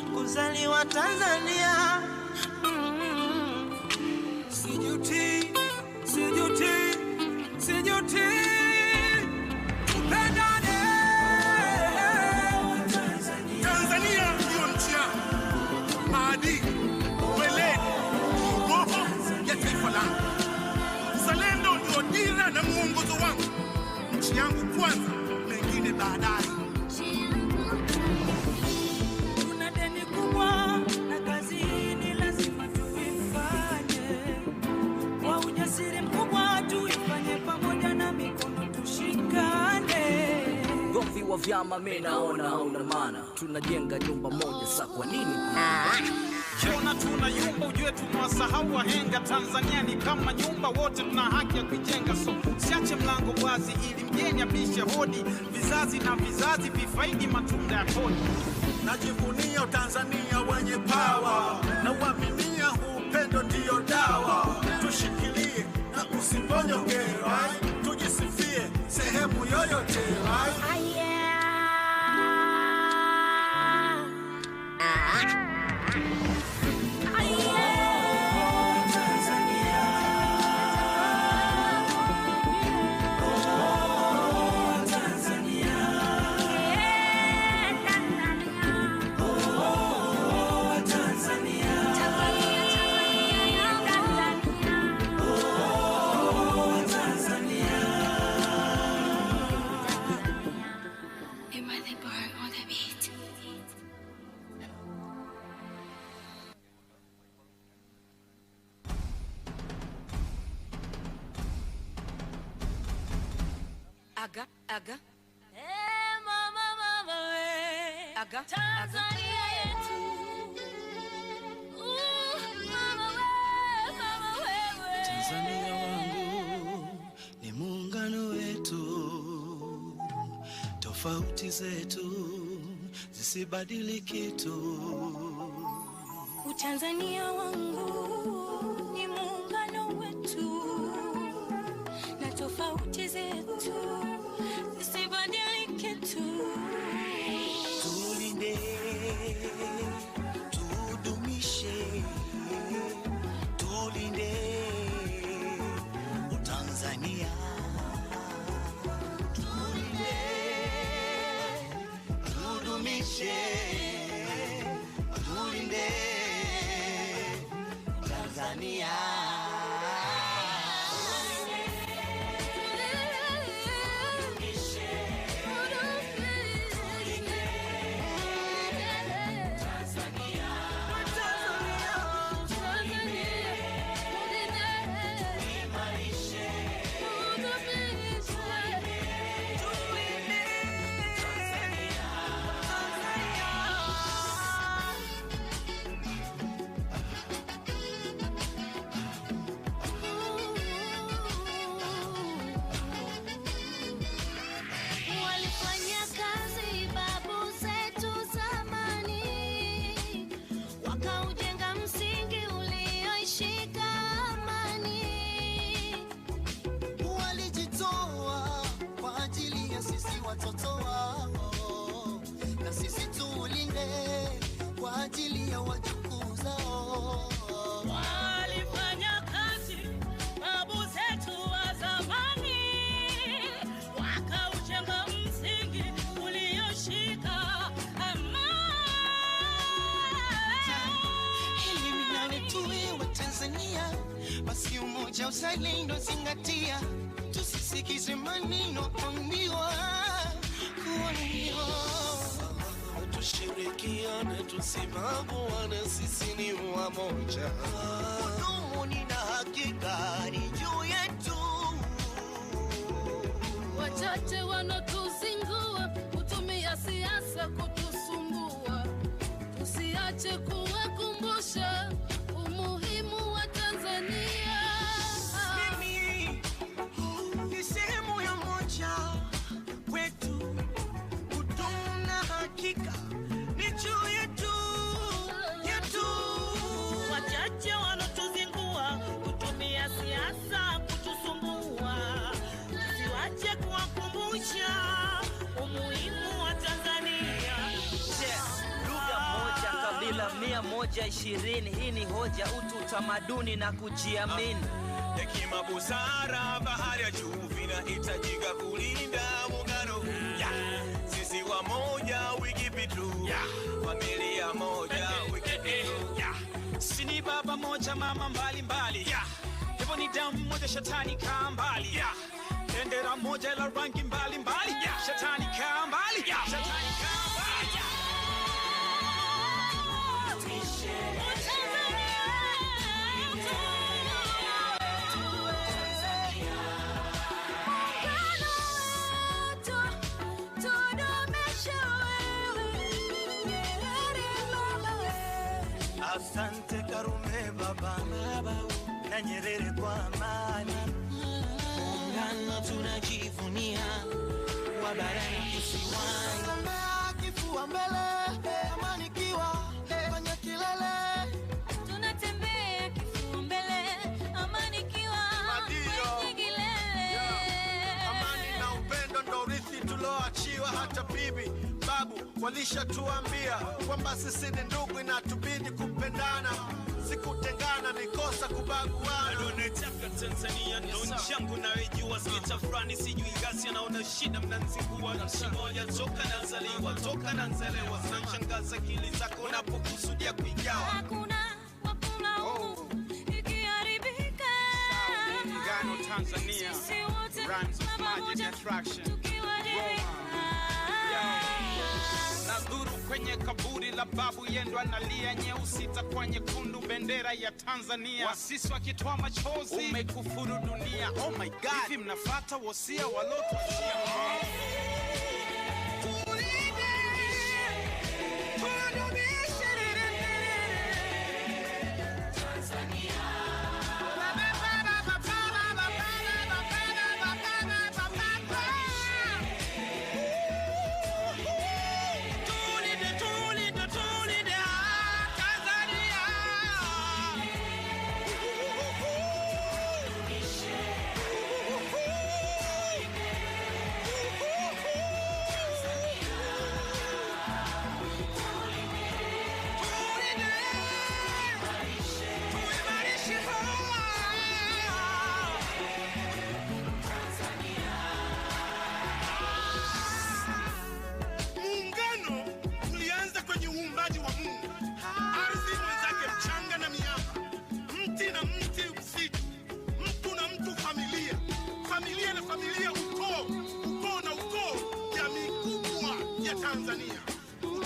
kuzaliwa Tanzania. Sijuti, sijuti, sijuti. Tupendane. Tanzania ndio nchi yangu. Maadili, weledi, roho ya taifa langu. Uzalendo ndio dira na mwongozo wangu. Nchi yangu kwanza, mengine baadaye. Tuna deni kubwa na kazi hii lazima tuifanye. Kwa ujasiri mkubwa tuifanye pamoja na mikono tushikane. Gomvi wa vyama mimi naona hauna maana. Tunajenga nyumba moja sasa kwa nini? Kiona tunayumba ujue tunawasahau wahenga. Tanzania ni kama nyumba, wote tuna haki ya kujenga. So siache mlango wazi ili mgeni apishe hodi. Vizazi na vizazi vifaidi matunda ya kodi. Najivunia Tanzania wenye power. Na uaminia upendo ndio dawa. Tushikilie na usiponyoke, right? Tujisifie sehemu yoyote, right? Aga. Mama we. Aga. Tanzania yetu. Mama we. Tanzania wangu ni muungano wetu. Tofauti zetu zisibadili kitu. Tanzania wangu ni muungano wetu. Na tofauti zetu zisibadili kitu. Tulinde, tudumishe, tulinde Tanzania. Tulinde, tudumishe, tulinde Tanzania. Watoto wao na sisi tulinde kwa ajili ya wajukuu zao. Walifanya kazi babu zetu wa zamani, wakaujenga msingi ulioshika amani. Elimu na wetu wa Tanzania, basi umoja uzalendo zingatia. Tusisikize maneno kuambiwa. Tushirikiane, tusibaguane, sisi ni wamoja. Udumu na hakika ni juu yetu. Wachache wanatuzingua, kutumia siasa kutusumbua. Tusiache kuwakumbusha umuhimu wa Tanzania. Mimi ni sehemu ya moja wetu. Udumu na hakika ni juu yetu. Wachache wanatuzingua, kutumia siasa kutusumbua. Tusiache kuwakumbusha umuhimu wa Tanzania. Lugha moja kama 120. Hii ni hoja, utu, utamaduni na kujiamini. Hekima, busara, bahari ya juu vinahitajika kulinda muungano. Sisi wamoja, wikipitu. Familia moja, wikipitu. Sini baba moja, mama mbali mbali. Hivyo ni damu moja, shetani kaa mbali. Bendera moja la rangi mbali mbali. Shetani kaa mbali. Shetani kaa mbali. Asante Karume baba na Nyerere kwa amani. Muungano tunajivunia wa bara na kisiwani. Tembea kifua mbele, amani kiwa kwenye kilele. Tunatembea kifua mbele, amani kiwa kwenye kilele. Amani na upendo ndo urithi tuloachiwa. Hata bibi babu walishatuambia kwamba sisi ni ndugu, inatubidi kupendana, sikutengana, ni kosa kubaguana. Tunataka Tanzania ndo nchi yangu naijua, sitafurani sijui ghasia, naona shida mnanzingua. Nchi moja toka nazaliwa, toka nanzelewa, zinashangaza akili zako unapokusudia kuigawa. Hakuna ikiharibika. Muungano Tanzania, Sisi wote Rhymes of pamoja, Magic Attraction. tukiwajibika. Nadhuru kwenye kaburi la babu yendo analia, nyeusi itakuwa nyekundu, bendera ya Tanzania. Wasisi wakitoa machozi, umekufuru dunia. Oh my God, hivi mnafuata wosia walotuachia?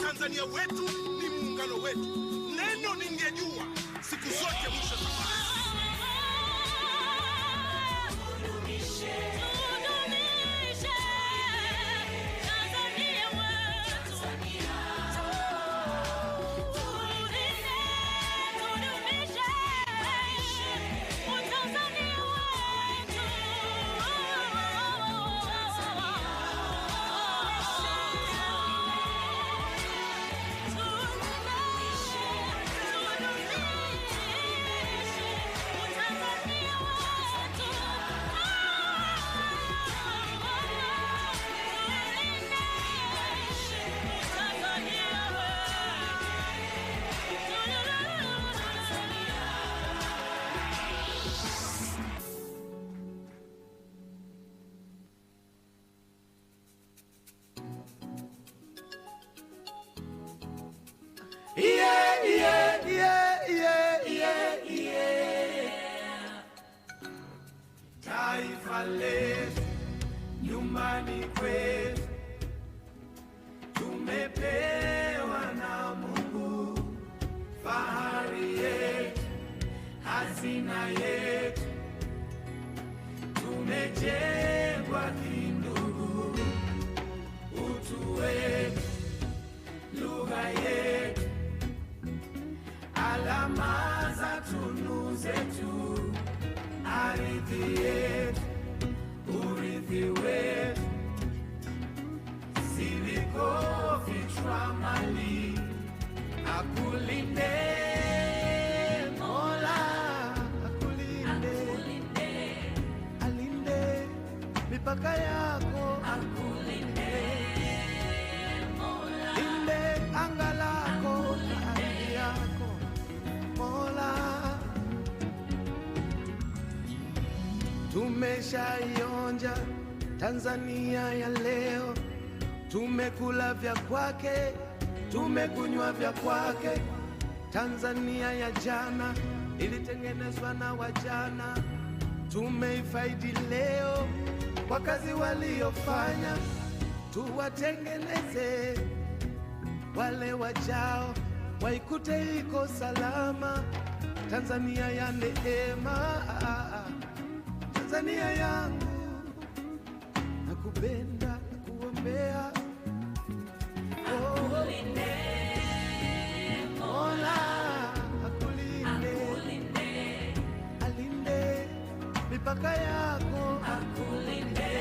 Tanzania wetu ni muungano wetu. Neno ningejua siku zote mwisho safari. Taifa letu, nyumbani kwetu, tumepewa na Mungu, fahari yetu, hazina yetu, tumejengwa kindugu, utu wetu, lugha yetu, alama za tunu zetu, ardhi yetu, urithi wetu, zilikofichwa mali, akulinde Mola, akulinde, alinde mipaka yako, akulinde Mola, linde anga lako na ardhi yako. tumeshaionja Tanzania ya leo. Tumekula vya kwake, tumekunywa vya kwake. Tanzania ya jana ilitengenezwa na wajana, tumeifaidi leo kwa kazi waliofanya. Tuwatengeneze wale wajao, waikute iko salama. Tanzania ya neema, Tanzania yangu, nakupenda, nakuombea. Akulinde Mola, akulinde, alinde mipaka yako, akulinde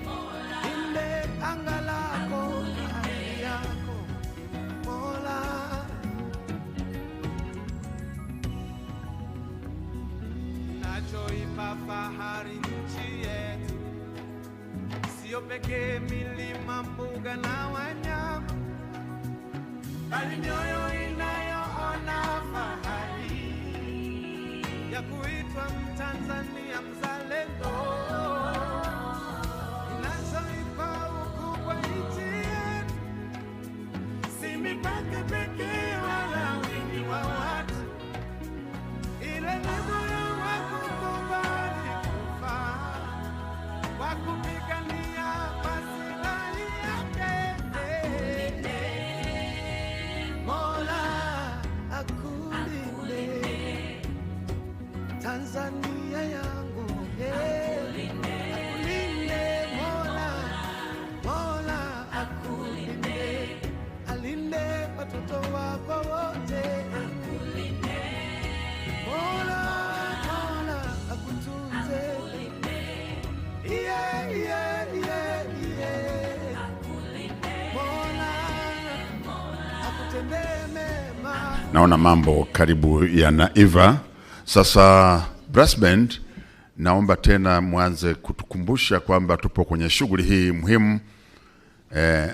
Mola, linde anga lako, ardhi yako Mola. Nachoipa fahari nchi yetu, sio pekee milima, mbuga na wanyama, bali mioyo inayoona fahari ya kuitwa Mtanzania mzalendo. Inachoipa ukubwa nchi yetu, si mipaka pekee wala wingi wa watu, ile neema ya wakukubali kufa kwa kupigania maslahi yake. Mola akulinde Tanzania yangu, akulinde Mola, Mola akulinde, alinde watoto wako wote, Mola, Mola akutunze, yeah, yeah, yeah, yeah. Mola akutendee mema. Naona mambo karibu yanaiva. Sasa brass band, naomba tena mwanze kutukumbusha kwamba tupo kwenye shughuli hii muhimu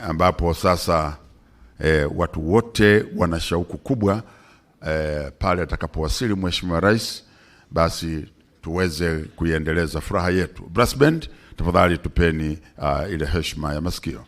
ambapo sasa watu wote wana shauku kubwa pale atakapowasili Mheshimiwa Rais, basi tuweze kuiendeleza furaha yetu. Brass band, tafadhali tupeni ile heshima ya masikio.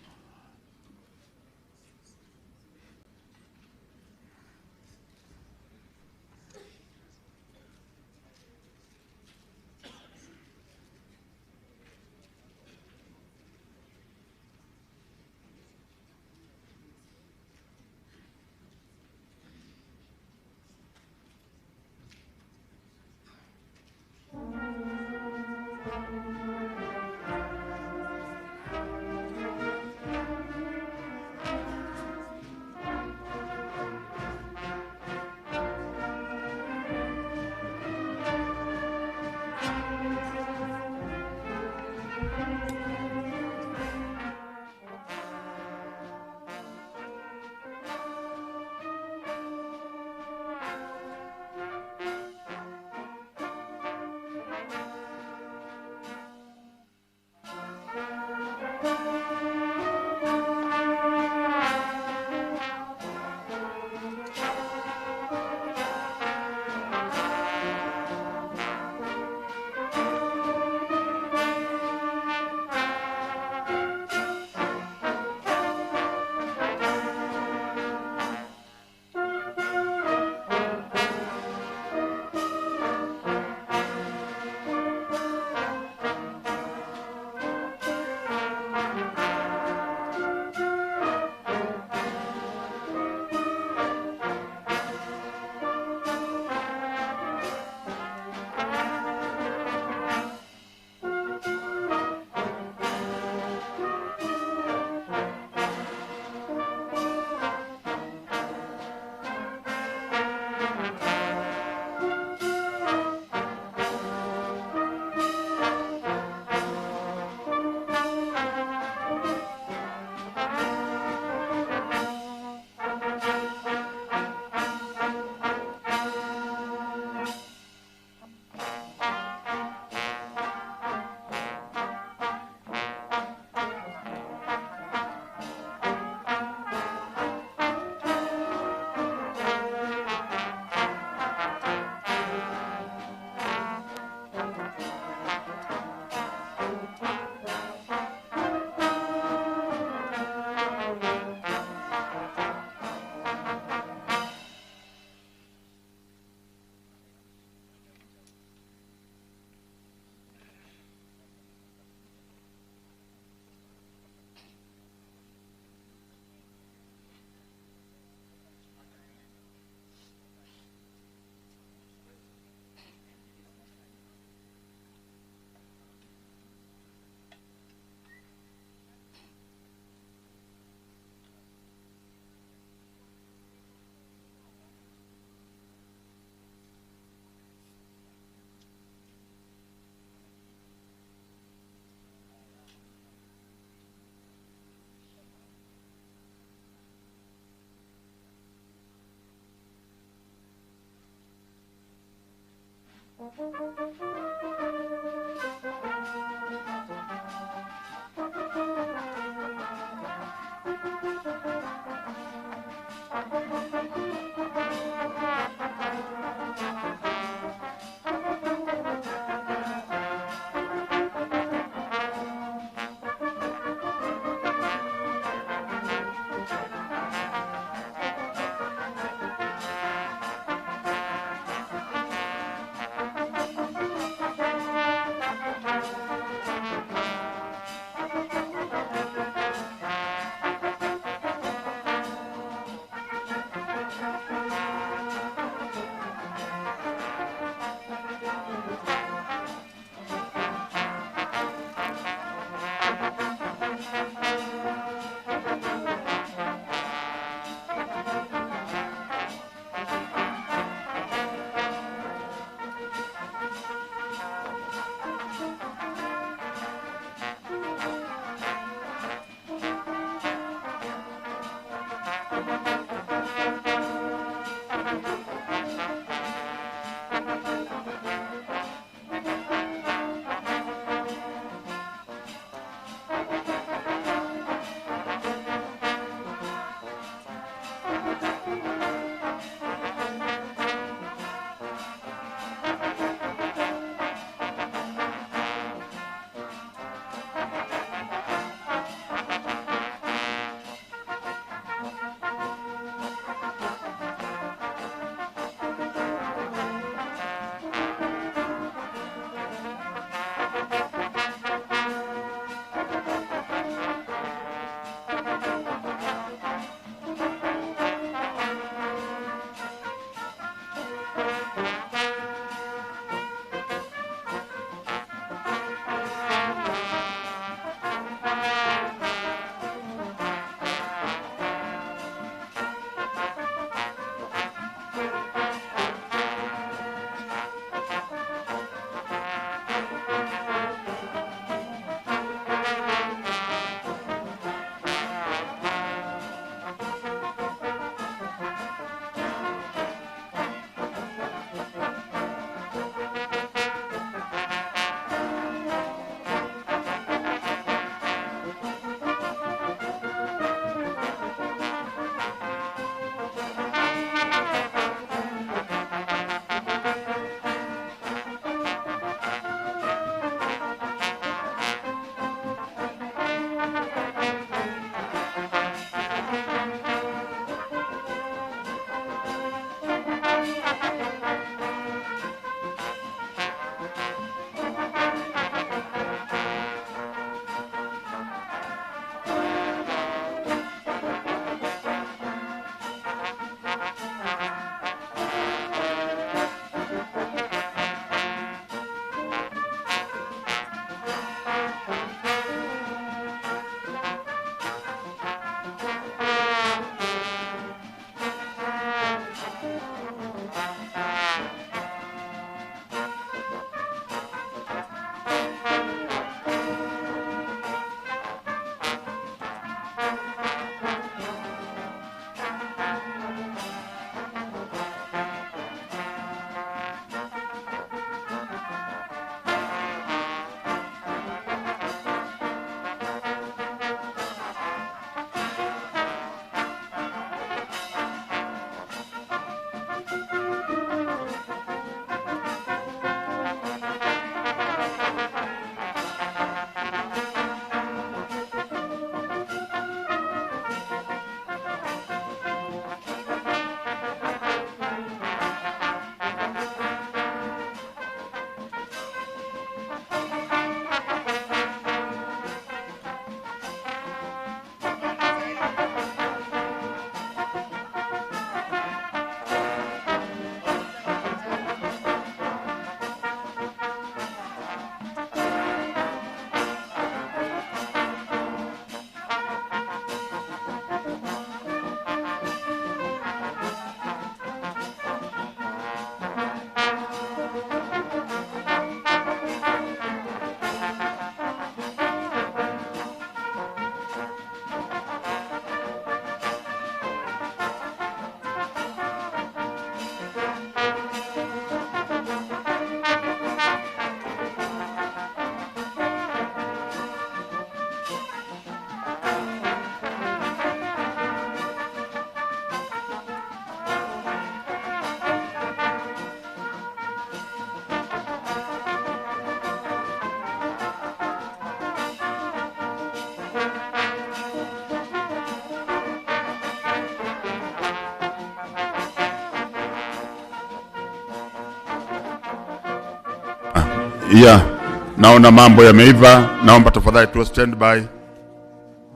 Naona mambo yameiva. Naomba tafadhali tu stand by.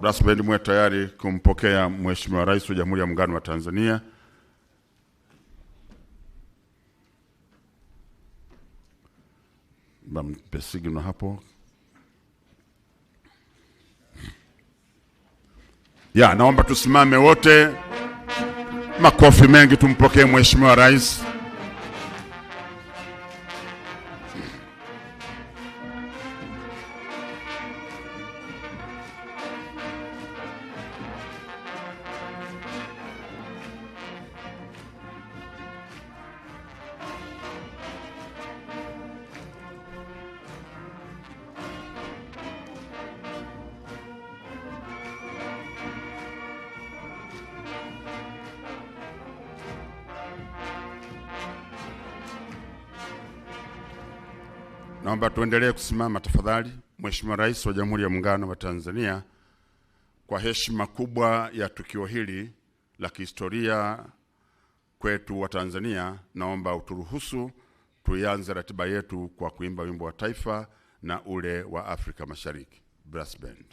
Brass band mwe tayari kumpokea Mheshimiwa Rais wa Jamhuri ya Muungano wa Tanzania. Mpe signal hapo. Naomba tusimame wote. Makofi mengi tumpokee Mheshimiwa Rais. Naomba tuendelee kusimama tafadhali. Mheshimiwa Rais wa Jamhuri ya Muungano wa Tanzania, kwa heshima kubwa ya tukio hili la kihistoria kwetu wa Tanzania, naomba uturuhusu tuianze ratiba yetu kwa kuimba wimbo wa taifa na ule wa Afrika Mashariki. Brass band.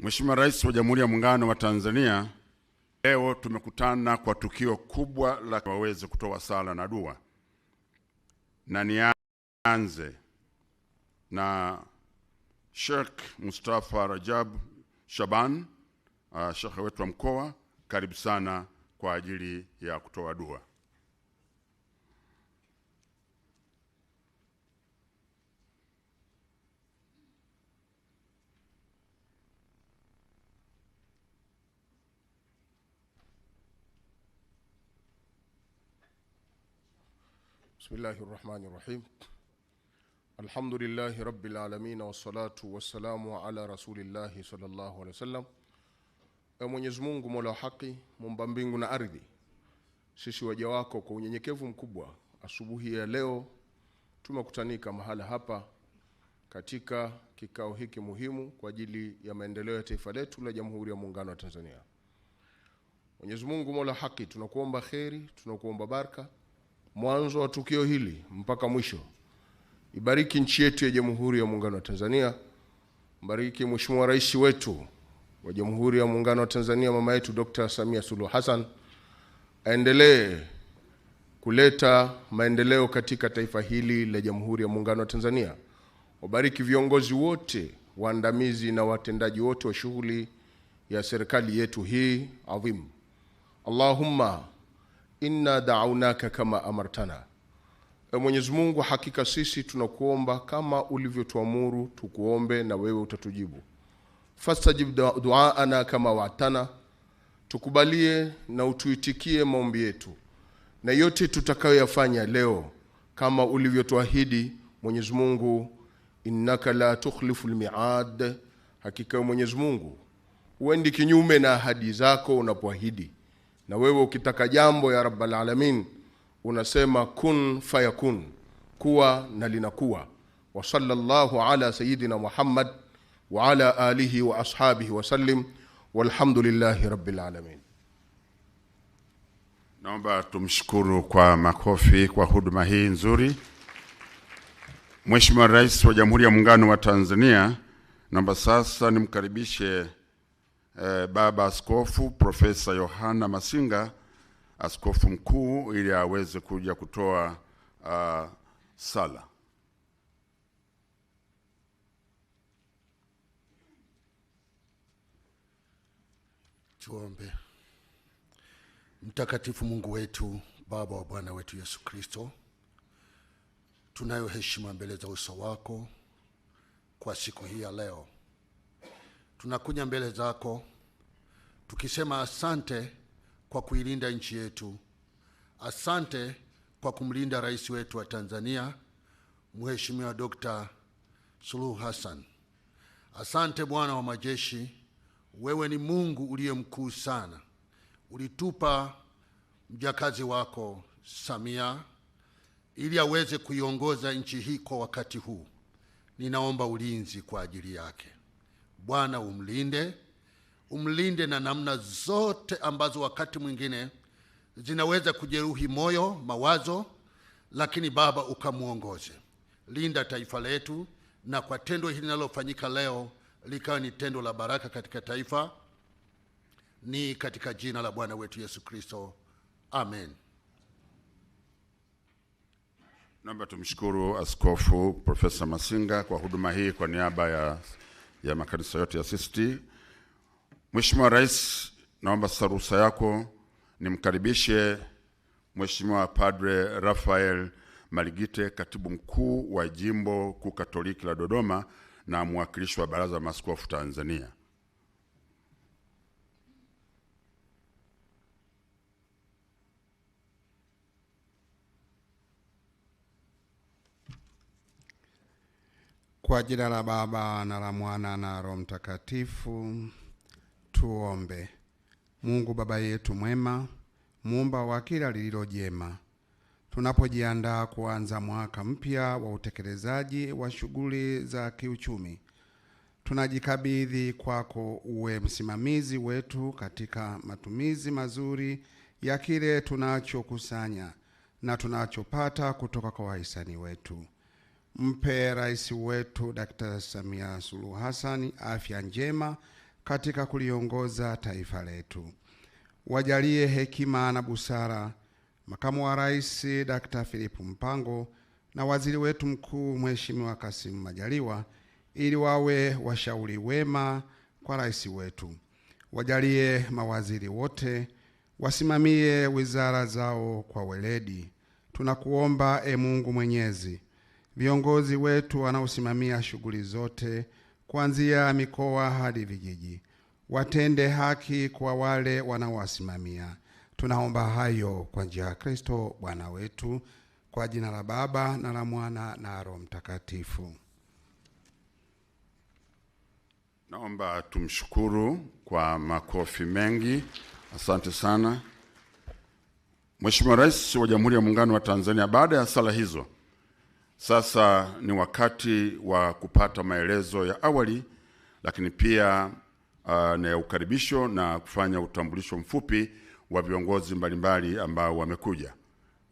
Mheshimiwa Rais wa Jamhuri ya Muungano wa Tanzania, leo tumekutana kwa tukio kubwa la waweze kutoa sala na dua. Na nianze na Sheikh Mustafa Rajab Shaban, Sheikh wetu wa mkoa, karibu sana kwa ajili ya kutoa dua. Bismillahirrahmanirrahim. Alhamdulillahi rabbil alamin wassalatu wassalamu ala rasulillahi sallallahu alaihi wasallam. Mwenyezi Mungu Mola wa haki, muumba mbingu na ardhi, sisi waja wako kwa unyenyekevu mkubwa, asubuhi ya leo tumekutanika mahala hapa katika kikao hiki muhimu kwa ajili ya maendeleo ya taifa letu la Jamhuri ya Muungano wa Tanzania. Mwenyezi Mungu Mola wa haki, tunakuomba kheri, tunakuomba baraka mwanzo wa tukio hili mpaka mwisho. Ibariki nchi yetu ya Jamhuri ya Muungano wa Tanzania. Mbariki Mheshimiwa Rais wetu wa Jamhuri ya Muungano wa Tanzania, mama yetu Dr. Samia Suluhu Hassan, aendelee kuleta maendeleo katika taifa hili la Jamhuri ya Muungano wa Tanzania. Wabariki viongozi wote, waandamizi na watendaji wote wa shughuli ya serikali yetu hii adhim. Allahumma inna da'awnaka kama amartana. Mwenyezi Mungu, hakika sisi tunakuomba kama ulivyotuamuru tukuombe na wewe utatujibu. Fastajib du'aana kama wa'tana. Tukubalie na utuitikie maombi yetu, na yote tutakayoyafanya leo kama ulivyotuahidi. Mwenyezi Mungu, innaka la tukhlifu al-mi'ad. Hakika Mwenyezi Mungu huendi kinyume na ahadi zako unapoahidi, na wewe ukitaka jambo ya rabbal alamin unasema kun fayakun, kuwa na linakuwa. Wa sallallahu ala sayyidina Muhammad wa ala alihi wa ashabihi wa sallim, walhamdulillahi rabbil alamin. Naomba tumshukuru kwa makofi kwa huduma hii nzuri Mheshimiwa Rais wa Jamhuri ya Muungano wa Tanzania. Naomba sasa nimkaribishe Baba Askofu Profesa Yohana Masinga, Askofu Mkuu, ili aweze kuja kutoa sala. Tuombe. Mtakatifu Mungu wetu, Baba wa Bwana wetu Yesu Kristo, tunayo heshima mbele za uso wako kwa siku hii ya leo. Tunakuja mbele zako tukisema asante kwa kuilinda nchi yetu. Asante kwa kumlinda rais wetu wa Tanzania, Mheshimiwa Dr. Suluhu Hassan. Asante Bwana wa majeshi, wewe ni Mungu uliye mkuu sana. Ulitupa mjakazi wako Samia ili aweze kuiongoza nchi hii kwa wakati huu. Ninaomba ulinzi kwa ajili yake. Bwana umlinde na namna zote ambazo wakati mwingine zinaweza kujeruhi moyo, mawazo, lakini Baba ukamuongoze. Linda taifa letu, na kwa tendo hili linalofanyika leo likawa ni tendo la baraka katika taifa. Ni katika jina la Bwana wetu Yesu Kristo. Amen. Naomba tumshukuru Askofu Profesa Masinga kwa huduma hii kwa niaba ya makanisa yote ya CCT. Mheshimiwa Rais, naomba sasa ruhusa yako nimkaribishe Mheshimiwa Padre Rafael Maligite, Katibu Mkuu wa Jimbo Kuu Katoliki la Dodoma na mwakilishi wa Baraza la Maaskofu Tanzania. Kwa jina la Baba na la Mwana na Roho Mtakatifu, tuombe. Mungu Baba yetu mwema, muumba wa kila lililo jema, tunapojiandaa kuanza mwaka mpya wa utekelezaji wa shughuli za kiuchumi, tunajikabidhi kwako uwe msimamizi wetu katika matumizi mazuri ya kile tunachokusanya na tunachopata kutoka kwa wahisani wetu. Mpe rais wetu Dr. Samia Suluhu Hassan afya njema katika kuliongoza taifa letu. Wajalie hekima na busara makamu wa rais Dr. Philip Mpango na waziri wetu mkuu Mheshimiwa Kassim Majaliwa, ili wawe washauri wema kwa rais wetu. Wajalie mawaziri wote wasimamie wizara zao kwa weledi. Tunakuomba Mungu Mwenyezi, viongozi wetu wanaosimamia shughuli zote kuanzia mikoa hadi vijiji watende haki kwa wale wanaowasimamia. Tunaomba hayo kwa njia ya Kristo Bwana wetu. Kwa Kwa jina la Baba na la Mwana na Roho Mtakatifu. Naomba tumshukuru kwa makofi mengi. Asante sana. Mheshimiwa Rais wa Jamhuri ya Muungano wa Tanzania, baada ya sala hizo, sasa ni wakati wa kupata maelezo ya awali, lakini pia na ukaribisho na kufanya utambulisho mfupi wa viongozi mbalimbali ambao wamekuja.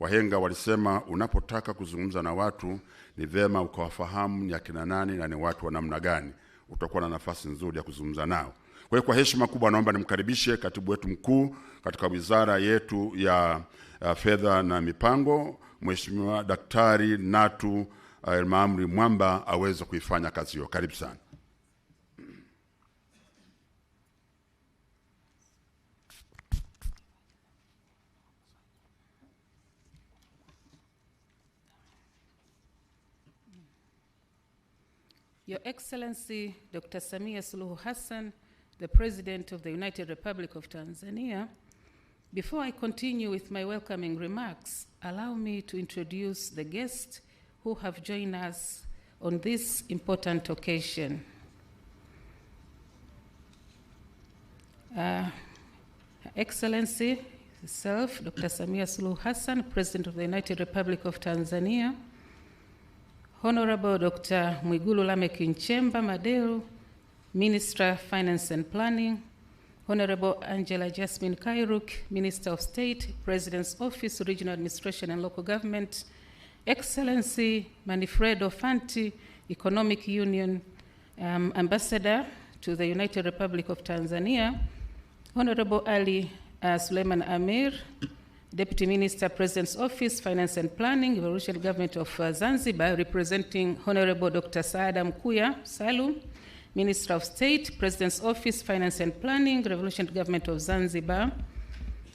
Wahenga walisema unapotaka kuzungumza na watu ni vema ukawafahamu ni akina nani na ni watu wa namna gani. Utakuwa na nafasi nzuri ya kuzungumza nao. Kwa hiyo kwa heshima kubwa naomba nimkaribishe katibu wetu mkuu katika wizara yetu ya fedha na mipango, Mheshimiwa Daktari Natu Maamri Mwamba aweze kuifanya kazi hiyo. Karibu sana. Your Excellency Dr. Samia Suluhu Hassan, the President of the United Republic of Tanzania, before I continue with my welcoming remarks, allow me to introduce the guests who have joined us on this important occasion. Her Excellency herself, Dr. Samia Suluhu Hassan, President of the United Republic of Tanzania, Honorable Dr. Mwigulu Lameck Nchemba Madelu, Minister of Finance and Planning, Honorable Angela Jasmine Kairuk, Minister of State, President's Office, Regional Administration and Local Government, Excellency Manfredo Fanti, Economic Union Ambassador to the United Republic of Tanzania, Honorable Ali Suleiman Amir, Deputy Minister, President's Office, Finance and Planning, Revolutionary Government of Zanzibar, representing Honorable Dr. Saada Mkuya Salum, Minister of State, President's Office, Finance and Planning, Revolutionary Government of Zanzibar,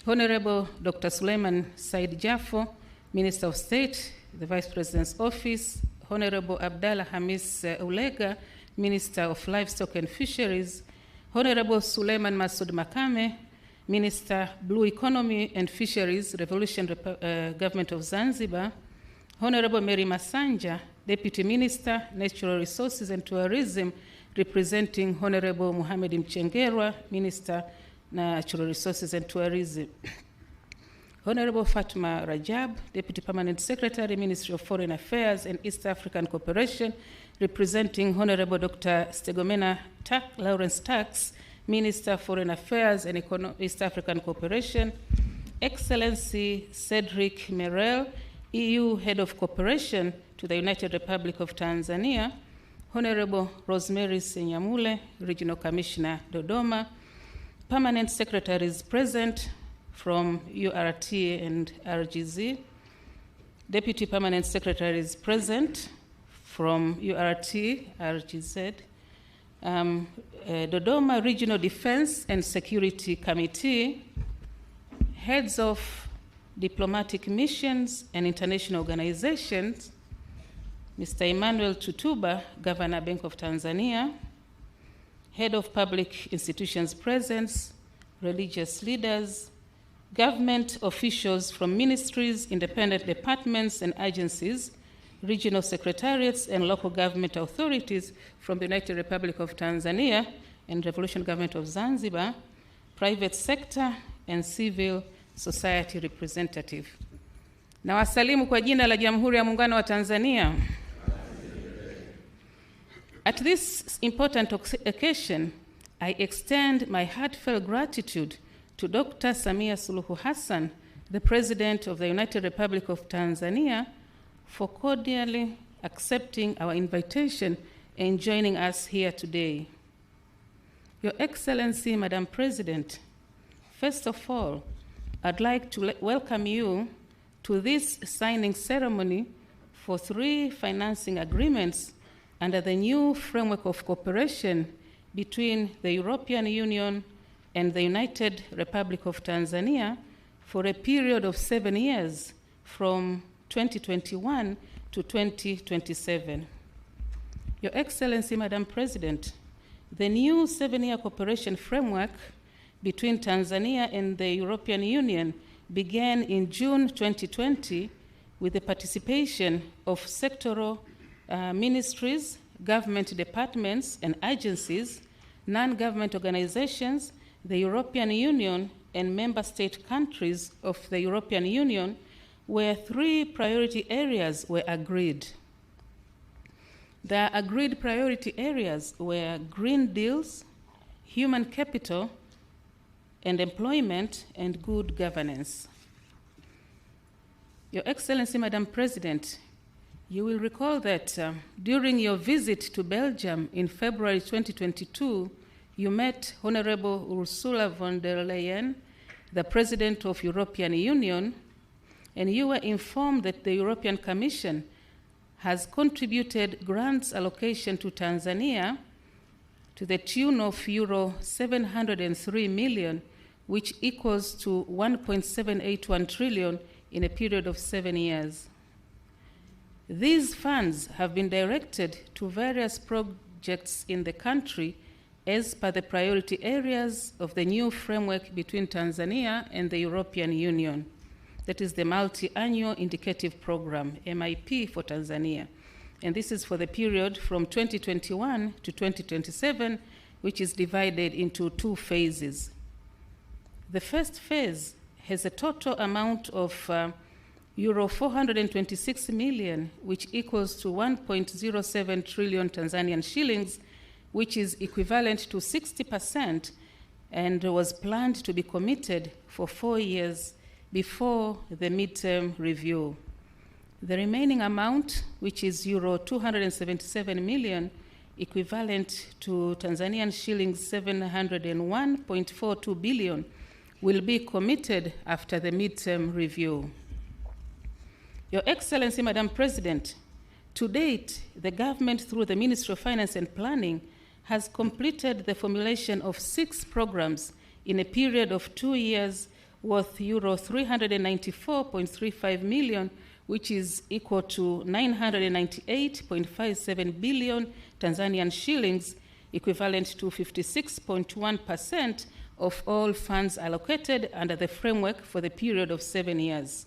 Honorable Dr. Suleiman Said Jafo, Minister of State, the Vice President's Office, Honorable Abdallah Hamis Ulega, Minister of Livestock and Fisheries, Honorable Suleiman Masoud Makame, Minister, Blue Economy and Fisheries, Revolutionary Government of Zanzibar, Honorable Mary Masanja, Deputy Minister, Natural Resources and Tourism, representing Honorable Mohamed Mchengerwa, Minister, Natural Resources and Tourism. Honorable Fatma Rajab, Deputy Permanent Secretary, Ministry of Foreign Affairs and East African Cooperation, representing Honorable Dr. Stegomena Lawrence Tax, Minister of Foreign Affairs and East African Cooperation, Excellency Cedric Merel, EU Head of Cooperation to the United Republic of Tanzania, Honorable Rosemary Senyamule, Regional Commissioner, Dodoma, Permanent Secretaries present from URT and RGZ, Deputy Permanent Secretaries present from URT, RGZ, Dodoma Regional Defense and Security Committee, heads of diplomatic missions and international organizations, Mr. Emmanuel Tutuba, Governor, Bank of Tanzania, Head of Public Institutions presence, religious leaders, government officials from ministries, independent departments and agencies, regional secretariats and local government authorities from the United Republic of Tanzania and Revolutionary Government of Zanzibar, private sector and civil society representative. Na wasalimu kwa jina la Jamhuri ya Muungano wa Tanzania. At this important occasion, I extend my heartfelt gratitude to Dr. Samia Suluhu Hassan, the President of the United Republic of Tanzania, for cordially accepting our invitation and joining us here today. Your Excellency, Madam President, first of all, I'd like to welcome you to this signing ceremony for 3 financing agreements under the new framework of cooperation between the European Union and the United Republic of Tanzania for a period of 7 years from 2021 to 2027. Your Excellency, Madam President, the new 7-year cooperation framework between Tanzania and the European Union began in June 2020 with the participation of sectoral ministries, government departments and agencies, non-government organizations, the European Union, and member state countries of the European Union, where 3 priority areas were agreed. The agreed priority areas were green deals, human capital, and employment and good governance. Your Excellency, Madam President, you will recall that during your visit to Belgium in February 2022, you met Honorable Ursula von der Leyen, the President of European Union, and you were informed that the European Commission has contributed grants allocation to Tanzania to the tune of euro 703 million, which equals to 1.781 trillion in a period of 7 years. These funds have been directed to various projects in the country as per the priority areas of the new framework between Tanzania and the European Union. That is the Multi-Annual Indicative Program, MIP, for Tanzania. And this is for the period from 2021 to 2027, which is divided into 2 phases. The first phase has a total amount of euro 426 million, which equals to 1.07 trillion Tanzanian shillings, which is equivalent to 60%, and was planned to be committed for 4 years before the midterm review. The remaining amount, which is euro 277 million, equivalent to Tanzanian shillings 701.42 billion, will be committed after the midterm review. Your Excellency, Madam President, to date, the government, through the Ministry of Finance and Planning, has completed the formulation of 6 programs in a period of 2 years worth euro 394.35 million, which is equal to 998.57 billion Tanzanian shillings, equivalent to 56.1% of all funds allocated under the framework for the period of 7 years.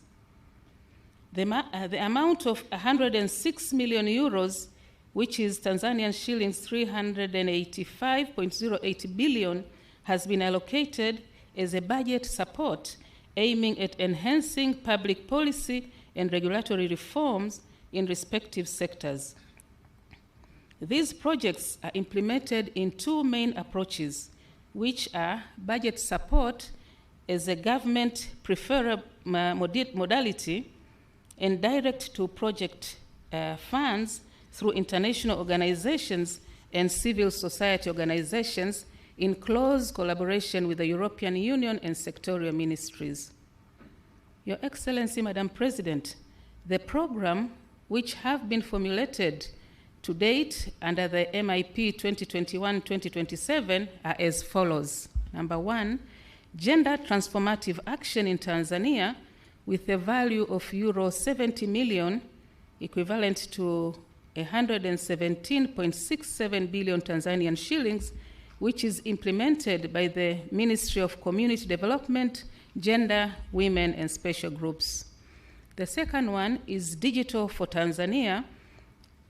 The amount of 106 million euros, which is Tanzanian shillings 385.08 billion, has been allocated as a budget support aiming at enhancing public policy and regulatory reforms in respective sectors. These projects are implemented in 2 main approaches, which are budget support as a government preferred modality and direct to project funds through international organizations and civil society organizations in close collaboration with the European Union and sectorial ministries. Your Excellency, Madam President, the program which have been formulated to date under the MIP 2021-2027 are as follows. Number 1, gender transformative action in Tanzania with a value of euro 70 million, equivalent to 117.67 billion Tanzanian shillings, which is implemented by the Ministry of Community Development, Gender, Women, and Special Groups. The second one is Digital for Tanzania,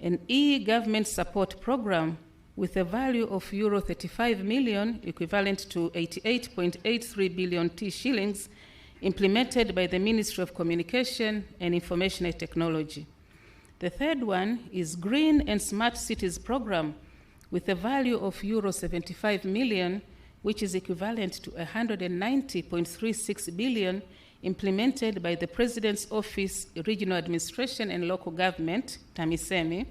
an e-government support program with a value of euro 35 million, equivalent to 88.83 billion T shillings, implemented by the Ministry of Communication and Information Technology. The third one is Green and Smart Cities program with a value of euro 75 million, which is equivalent to 190.36 billion, implemented by the President's Office, Regional Administration and Local Government, TAMISEMI.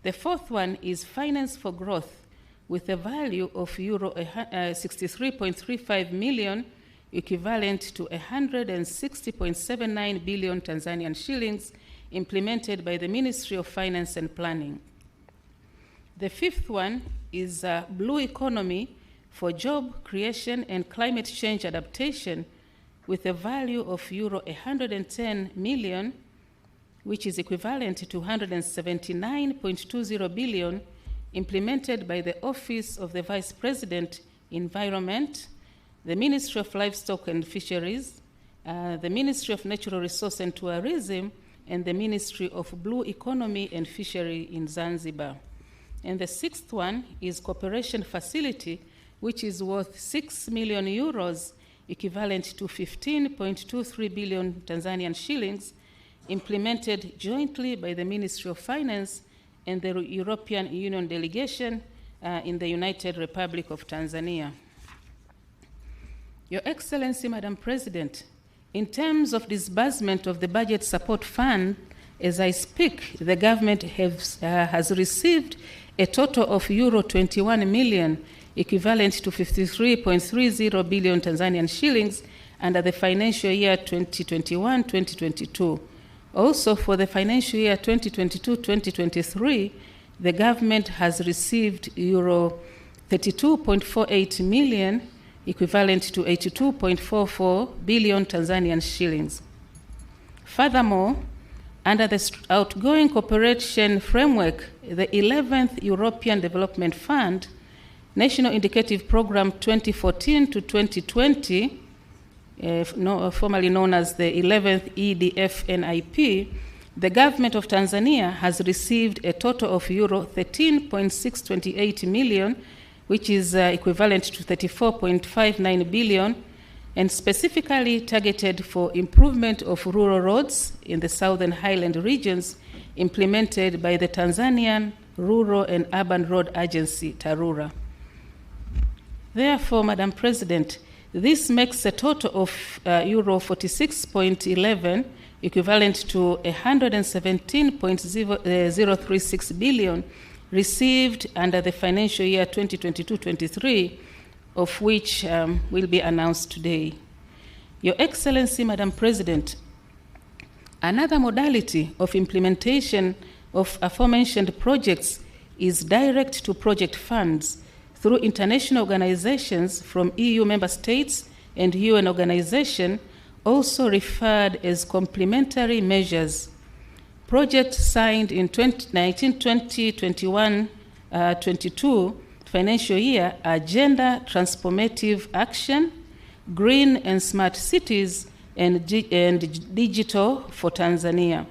The fourth one is Finance for Growth, with a value of euro 63.35 million, equivalent to 160.79 billion Tanzanian shillings, implemented by the Ministry of Finance and Planning. The fifth one is Blue Economy for Job Creation and Climate Change Adaptation, with a value of euro 110 million, which is equivalent to 179.20 billion, implemented by the Office of the Vice President, Environment, the Ministry of Livestock and Fisheries, the Ministry of Natural Resources and Tourism, and the Ministry of Blue Economy and Fishery in Zanzibar. And the sixth one is cooperation facility, which is worth 6 million euros, equivalent to 15.23 billion Tanzanian shillings, implemented jointly by the Ministry of Finance and the European Union delegation in the United Republic of Tanzania. Your Excellency, Madam President, in terms of disbursement of the Budget Support Fund, as I speak, the government has received a total of euro 21 million, equivalent to 53.30 billion Tanzanian shillings under the financial year 2021-2022. Also, for the financial year 2022-2023, the government has received euro 32.48 million, equivalent to 82.44 billion Tanzanian shillings. Furthermore, under the outgoing cooperation framework, the 11th European Development Fund, National Indicative Program 2014 to 2020, formerly known as the 11th EDF-NIP, the government of Tanzania has received a total of euro 13.628 million, which is equivalent to 34.59 billion, and specifically targeted for improvement of rural roads in the Southern Highland regions, implemented by the Tanzanian Rural and Urban Road Agency, TARURA. Therefore, Madam President, this makes a total of euro 46.11, equivalent to 117.036 billion, received under the financial year 2022-23, of which will be announced today. Your Excellency, Madam President, another modality of implementation of aforementioned projects is direct to project funds through international organizations from EU member states and UN organizations, also referred as complementary measures. Projects signed in 2019, 20, 21, 22 financial year are Gender Transformative Action, Green and Smart Cities, and Digital for Tanzania.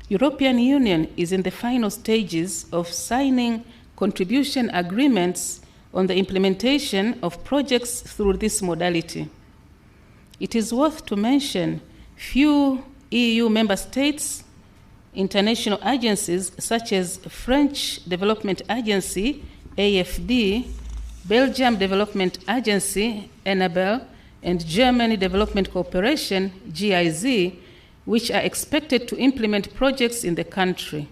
European Union is in the final stages of signing contribution agreements on the implementation of projects through this modality. It is worth to mention few EU member states, international agencies such as French Development Agency, AFD, Belgium Development Agency, ENABEL, and Germany Development Cooperation, GIZ, which are expected to implement projects in the country.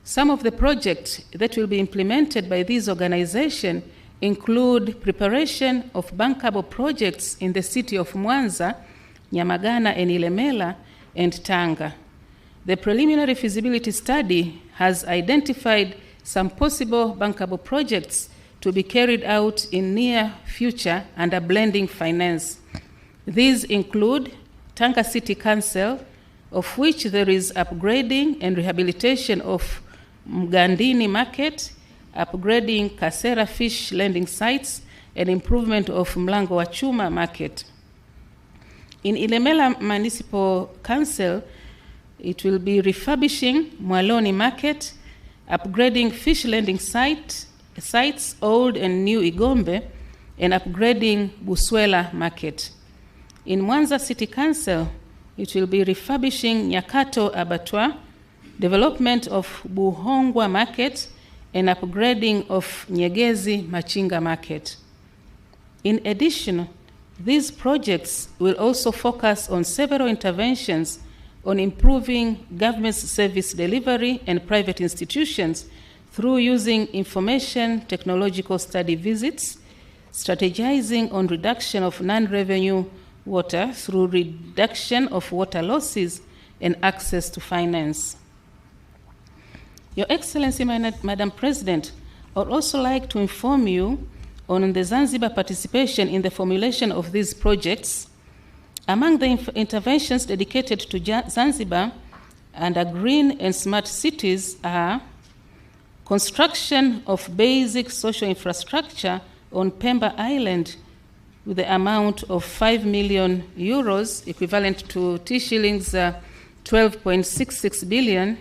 Some of the projects that will be implemented by these organizations include preparation of bankable projects in the city of Mwanza, Nyamagana, and Ilemela, and Tanga. The preliminary feasibility study has identified some possible bankable projects to be carried out in near future under blending finance. These include Tanga City Council, of which there is upgrading and rehabilitation of Mgandini Market, upgrading Kasera fish landing sites, and improvement of Mlango wa Chuma Market. In Ilemela Municipal Council, it will be refurbishing Mwaloni Market, upgrading fish landing sites, Old and New Igombe, and upgrading Buswela Market. In Mwanza City Council, it will be refurbishing Nyakato Abattoir, development of Buhongwa Market, and upgrading of Nyegezi Machinga Market. In addition, these projects will also focus on several interventions on improving government service delivery and private institutions through using information technological study visits, strategizing on reduction of non-revenue water through reduction of water losses, and access to finance. Your Excellency, Madam President, I would also like to inform you on the Zanzibar participation in the formulation of these projects. Among the interventions dedicated to Zanzibar under green and smart cities are construction of basic social infrastructure on Pemba Island with the amount of 5 million euros, equivalent to T shillings 12.66 billion.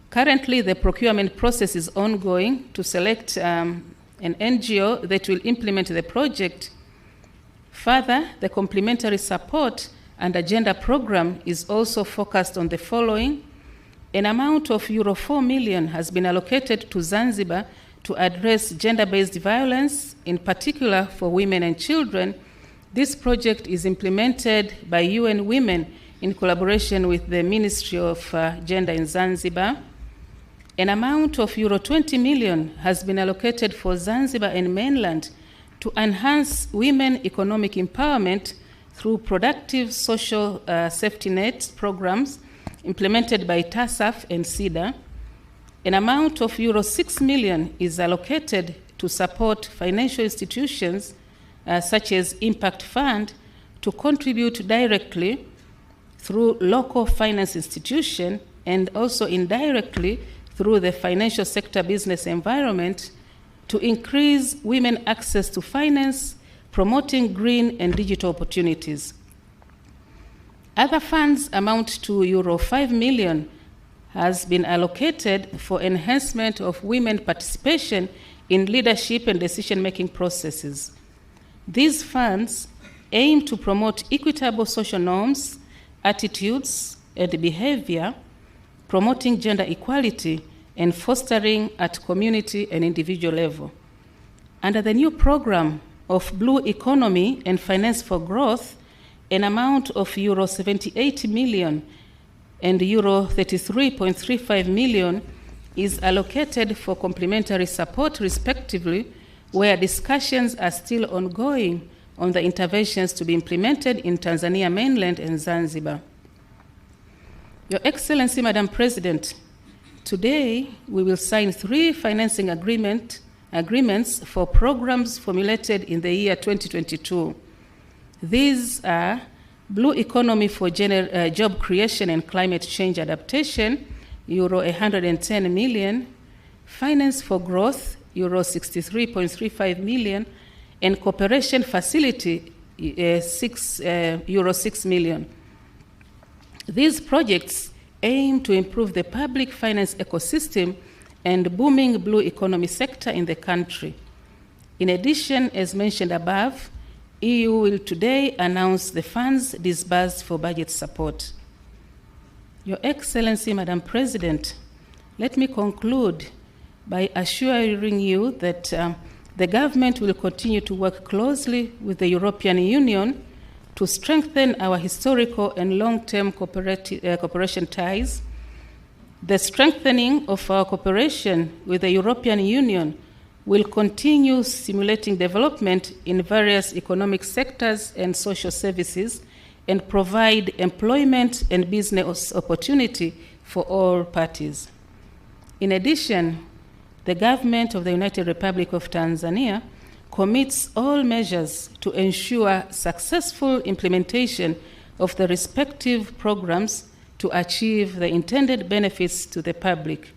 Currently, the procurement process is ongoing to select an NGO that will implement the project. Further, the complementary support and agenda program is also focused on the following. An amount of euro 4 million has been allocated to Zanzibar to address gender-based violence, in particular for women and children. This project is implemented by UN Women in collaboration with the Ministry of Gender in Zanzibar. An amount of euro 20 million has been allocated for Zanzibar and mainland to enhance women economic empowerment through productive social safety net programs implemented by TASAF and SIDA. An amount of euro 6 million is allocated to support financial institutions such as Impact Fund to contribute directly through local finance institution and also indirectly through the financial sector business environment to increase women access to finance, promoting green and digital opportunities. Other funds amount to euro 5 million has been allocated for enhancement of women participation in leadership and decision-making processes. These funds aim to promote equitable social norms, attitudes, and behavior, promoting gender equality and fostering at community and individual level. Under the new program of Blue Economy and Finance for Growth, an amount of euro 78 million and euro 33.35 million is allocated for complementary support respectively, where discussions are still ongoing on the interventions to be implemented in Tanzania mainland and Zanzibar. Your Excellency, Madam President, today we will sign 3 financing agreements for programs formulated in the year 2022. These are Blue Economy for Job Creation and Climate Change Adaptation, euro 110 million, Finance for Growth, euro 63.35 million, and Cooperation Facility, euro 6 million. These projects aim to improve the public finance ecosystem and booming blue economy sector in the country. In addition, as mentioned above, EU will today announce the funds disbursed for budget support. Your Excellency, Madam President, let me conclude by assuring you that the government will continue to work closely with the European Union to strengthen our historical and long-term cooperation ties. The strengthening of our cooperation with the European Union will continue stimulating development in various economic sectors and social services and provide employment and business opportunity for all parties. In addition, the government of the United Republic of Tanzania commits all measures to ensure successful implementation of the respective programs to achieve the intended benefits to the public.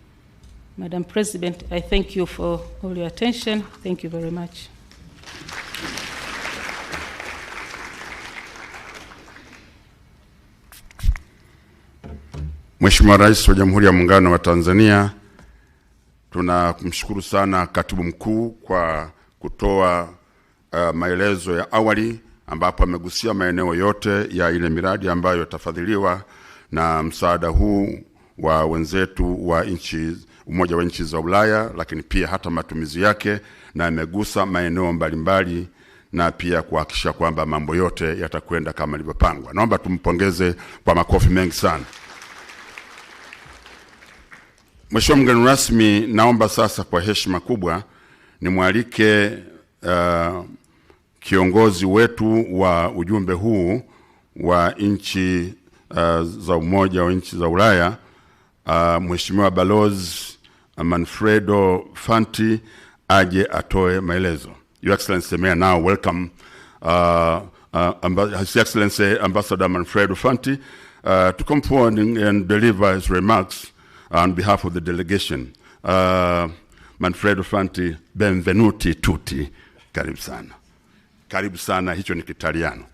Madam President, I thank you for all your attention. Thank you very much. Mheshimiwa Rais wa Jamhuri ya Muungano wa Tanzania, tunamshukuru sana Katibu Mkuu kwa kutoa maelezo ya awali ambapo amegusia maeneo yote ya ile miradi ambayo tafadhiliwa na msaada huu wa wenzetu wa Umoja wa nchi za Ulaya, lakini pia hata matumizi yake, na amegusa maeneo mbalimbali na pia kuhakikisha kwamba mambo yote yatakwenda kama ilivyopangwa. Naomba tumpongeze kwa makofi mengi sana. Mheshimiwa mgeni rasmi, naomba sasa kwa heshima kubwa nimwalike kiongozi wetu wa ujumbe huu wa nchi za Umoja wa nchi za Ulaya, Mheshimiwa Balozi Manfredo Fanti aje atoe maelezo. Your Excellency, may I now welcome His Excellency Ambassador Manfredo Fanti to come forward and deliver his remarks on behalf of the delegation. Manfredo Fanti, benvenuti tutti. Karibu sana. Karibu sana, hicho ni Kitaliano.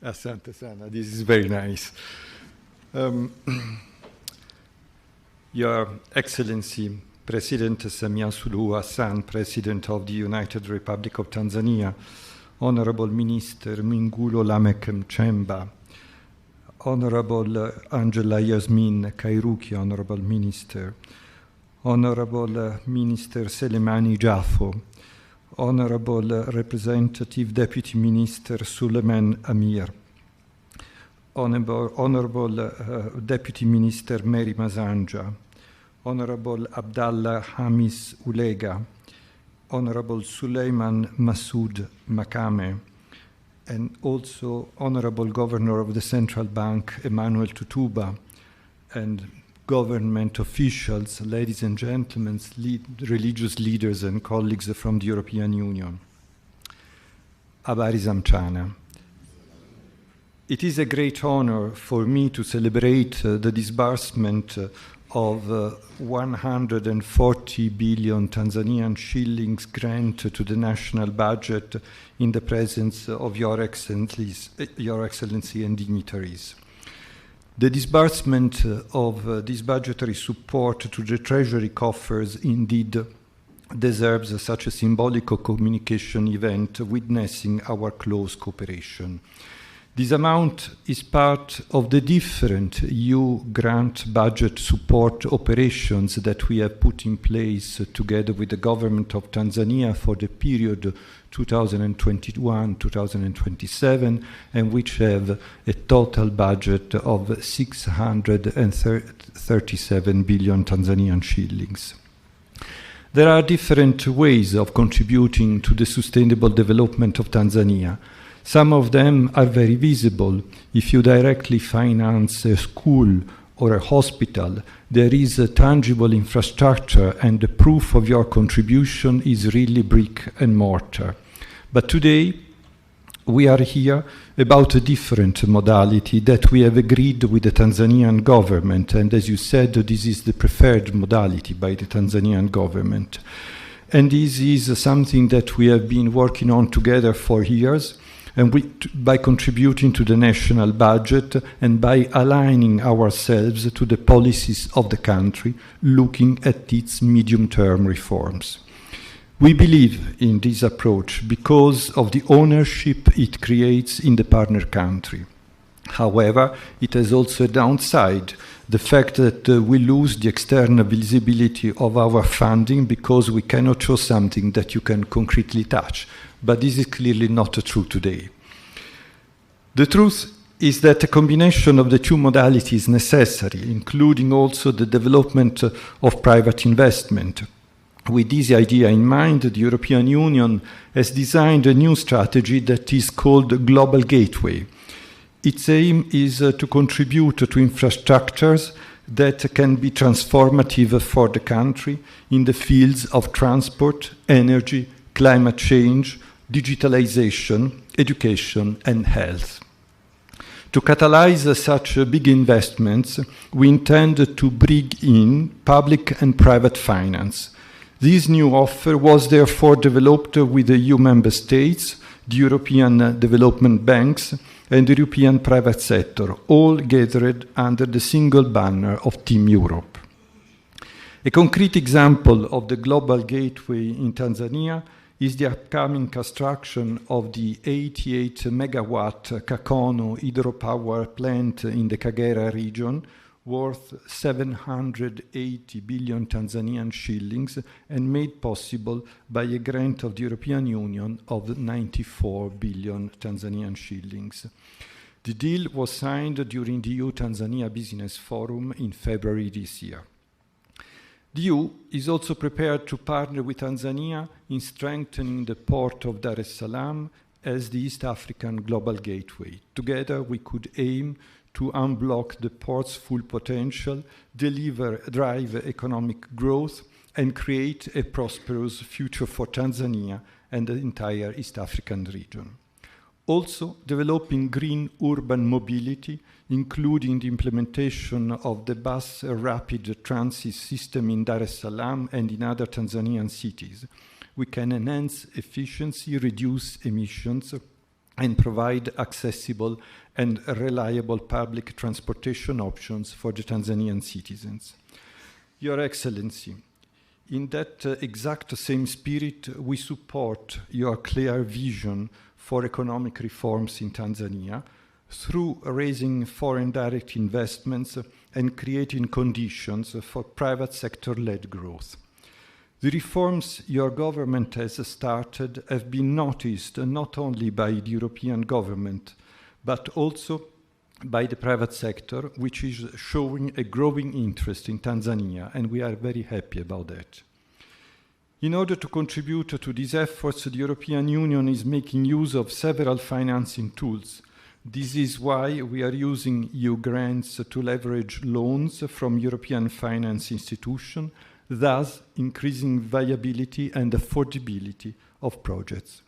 Asante sana. This is very nice. Your Excellency, President Samia Suluhu Hassan, President of the United Republic of Tanzania, Honorable Minister Mwigulu Lameck Nchemba, Honorable Angela Yasmin Kairuki, Honorable Minister, Honorable Minister Selemani Jaffo, Honorable Representative Deputy Minister Suleiman Amir, Honorable Deputy Minister Mary Masanja, Honorable Abdallah Hamis Ulega, Honorable Suleiman Masoud Makame, and also Honorable Governor of the Central Bank Emmanuel Tutuba, and government officials, ladies and gentlemen, religious leaders and colleagues from the European Union. Habari za mchana. It is a great honor for me to celebrate the disbursement of 140 billion Tanzanian shillings grant to the national budget in the presence of Your Excellency and dignitaries. The disbursement of this budgetary support to the Treasury coffers indeed deserves such a symbolic communication event witnessing our close cooperation. This amount is part of the different EU grant budget support operations that we have put in place together with the government of Tanzania for the period 2021-2027, and which have a total budget of 637 billion Tanzanian shillings. There are different ways of contributing to the sustainable development of Tanzania. Some of them are very visible. If you directly finance a school or a hospital, there is a tangible infrastructure, and the proof of your contribution is really brick and mortar. But today, we are here about a different modality that we have agreed with the Tanzanian government, and as you said, this is the preferred modality by the Tanzanian government. And this is something that we have been working on together for years, and by contributing to the national budget and by aligning ourselves to the policies of the country, looking at its medium-term reforms. We believe in this approach because of the ownership it creates in the partner country. However, it has also a downside, the fact that we lose the external visibility of our funding because we cannot show something that you can concretely touch. But this is clearly not true today. The truth is that a combination of the two modalities is necessary, including also the development of private investment. With this idea in mind, the European Union has designed a new strategy that is called Global Gateway. Its aim is to contribute to infrastructures that can be transformative for the country in the fields of transport, energy, climate change, digitalization, education, and health. To catalyze such big investments, we intend to bring in public and private finance. This new offer was therefore developed with the EU member states, the European development banks, and the European private sector, all gathered under the single banner of Team Europe. A concrete example of the Global Gateway in Tanzania is the upcoming construction of the 88 megawatt Kakono hydropower plant in the Kagera region, worth 780 billion Tanzanian shillings and made possible by a grant of the European Union of 94 billion Tanzanian shillings. The deal was signed during the EU-Tanzania Business Forum in February this year. The EU is also prepared to partner with Tanzania in strengthening the port of Dar es Salaam as the East African Global Gateway. Together, we could aim to unblock the port's full potential, drive economic growth, and create a prosperous future for Tanzania and the entire East African region. Also, developing green urban mobility, including the implementation of the bus rapid transit system in Dar es Salaam and in other Tanzanian cities. We can enhance efficiency, reduce emissions, and provide accessible and reliable public transportation options for the Tanzanian citizens. Your Excellency, in that exact same spirit, we support your clear vision for economic reforms in Tanzania through raising foreign direct investments and creating conditions for private sector-led growth. The reforms your government has started have been noticed not only by the European government, but also by the private sector, which is showing a growing interest in Tanzania, and we are very happy about that. In order to contribute to these efforts, the European Union is making use of several financing tools. This is why we are using EU grants to leverage loans from European finance institutions, thus increasing viability and affordability of projects.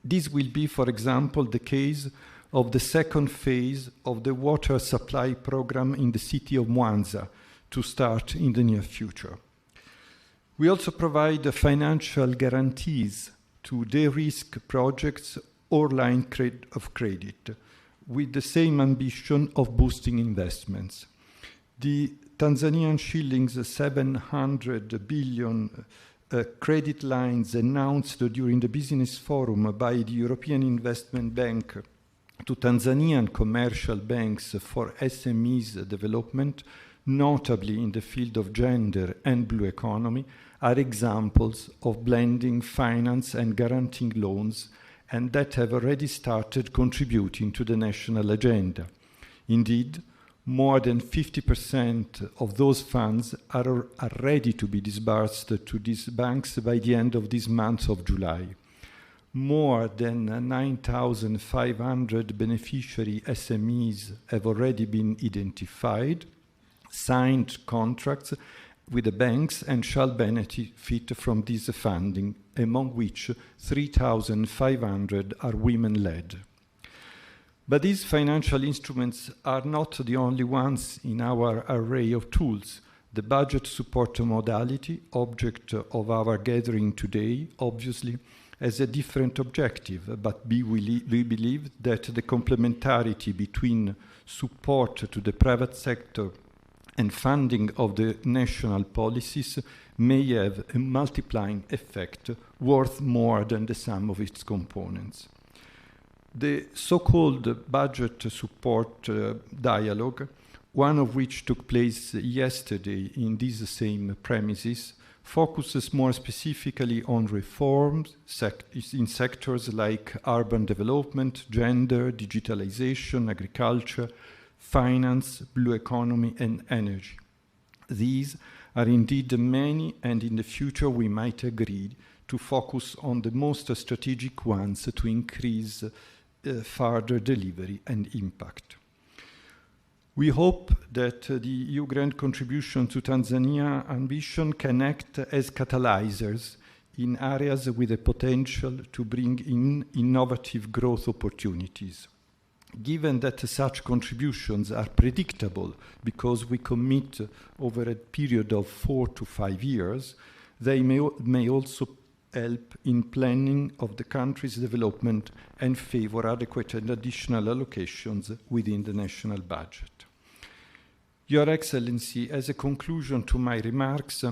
This will be, for example, the case of the second phase of the water supply program in the city of Mwanza to start in the near future. We also provide financial guarantees to de-risk projects or line of credit with the same ambition of boosting investments. The Tanzanian shillings 700 billion credit lines announced during the business forum by the European Investment Bank to Tanzanian commercial banks for SMEs development, notably in the field of gender and blue economy, are examples of blending finance and guaranteeing loans, and that have already started contributing to the national agenda. Indeed, more than 50% of those funds are ready to be disbursed to these banks by the end of this month of July. More than 9,500 beneficiary SMEs have already been identified, signed contracts with the banks, and shall benefit from this funding, among which 3,500 are women-led. But these financial instruments are not the only ones in our array of tools. The budget support modality, object of our gathering today, obviously, has a different objective, but we believe that the complementarity between support to the private sector and funding of the national policies may have a multiplying effect worth more than the sum of its components. The so-called budget support dialogue, one of which took place yesterday in these same premises, focuses more specifically on reforms in sectors like urban development, gender, digitalization, agriculture, finance, blue economy, and energy. These are indeed many, and in the future we might agree to focus on the most strategic ones to increase further delivery and impact. We hope that the EU grant contribution to Tanzania ambition can act as catalyzers in areas with the potential to bring in innovative growth opportunities. Given that such contributions are predictable because we commit over a period of 4 to 5 years, they may also help in planning of the country's development and favor adequate and additional allocations within the national budget. Your Excellency, as a conclusion to my remarks,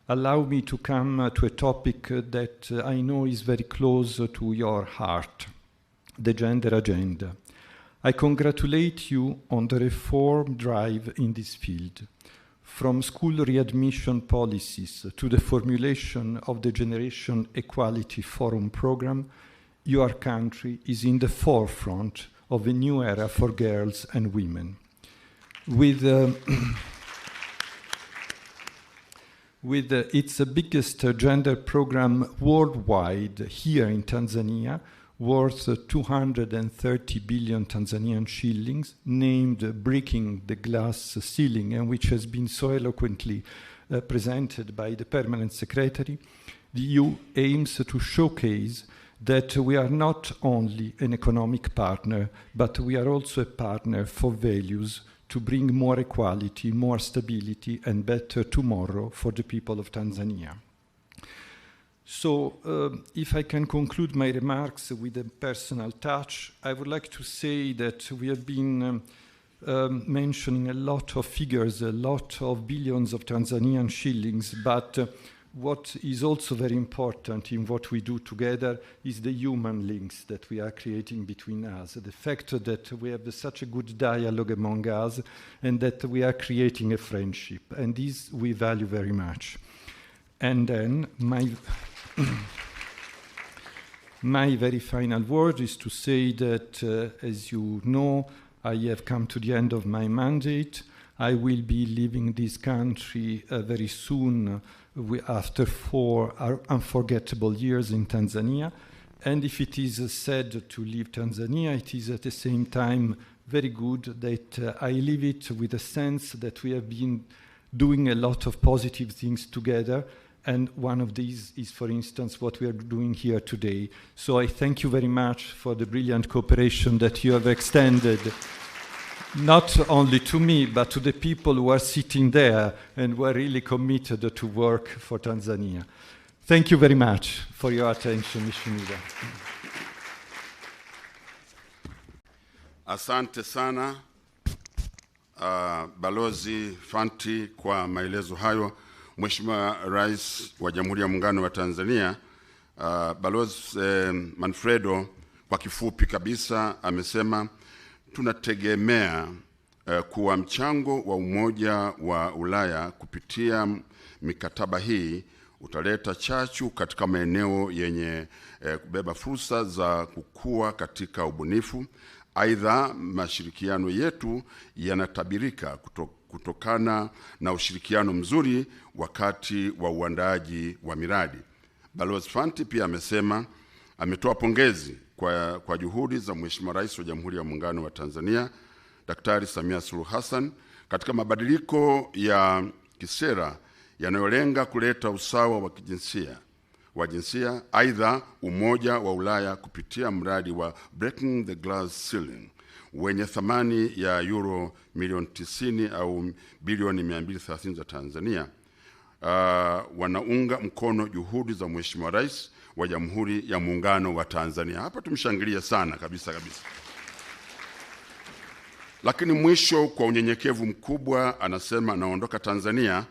allow me to come to a topic that I know is very close to your heart, the gender agenda. I congratulate you on the reform drive in this field. From school readmission policies to the formulation of the Generation Equality Forum program, your country is in the forefront of a new era for girls and women. With its biggest gender program worldwide here in Tanzania, worth 230 billion Tanzanian shillings, named Breaking the Glass Ceiling, and which has been so eloquently presented by the Permanent Secretary, the EU aims to showcase that we are not only an economic partner, but we are also a partner for values to bring more equality, more stability, and better tomorrow for the people of Tanzania. So if I can conclude my remarks with a personal touch, I would like to say that we have been mentioning a lot of figures, a lot of billions of Tanzanian shillings, but what is also very important in what we do together is the human links that we are creating between us, the fact that we have such a good dialogue among us and that we are creating a friendship, and this we value very much. And then my very final word is to say that, as you know, I have come to the end of my mandate. I will be leaving this country very soon after 4 unforgettable years in Tanzania. And if it is sad to leave Tanzania, it is at the same time very good that I leave it with a sense that we have been doing a lot of positive things together. And one of these is, for instance, what we are doing here today. So I thank you very much for the brilliant cooperation that you have extended, not only to me, but to the people who are sitting there and who are really committed to work for Tanzania. Thank you very much for your attention, Mheshimiwa. Asante sana Balozi Fanti kwa maelezo hayo. Mheshimiwa Rais wa Jamhuri ya Muungano wa Tanzania, Balozi Manfredo kwa kifupi kabisa amesema tunategemea kuwa mchango wa Umoja wa Ulaya kupitia mikataba hii utaleta chachu katika maeneo yenye kubeba fursa za kukua katika ubunifu. Aidha, mashirikiano yetu yanatabirika kutokana na ushirikiano mzuri wakati wa uandaaji wa miradi. Balozi Fanti pia amesema ametoa pongezi kwa juhudi za Mheshimiwa Rais wa Jamhuri ya Muungano wa Tanzania Daktari Samia Suluhu Hassan katika mabadiliko ya kisera yanayolenga kuleta usawa wa jinsia. Aidha, Umoja wa Ulaya kupitia mradi wa Breaking the Glass Ceiling wenye thamani ya euro milioni 90 au bilioni 230 za Tanzania wanaunga mkono juhudi za Mheshimiwa Rais wa Jamhuri ya Muungano wa Tanzania. Hapa tumshangilie sana kabisa. Lakini mwisho, kwa unyenyekevu mkubwa, anasema anaondoka Tanzania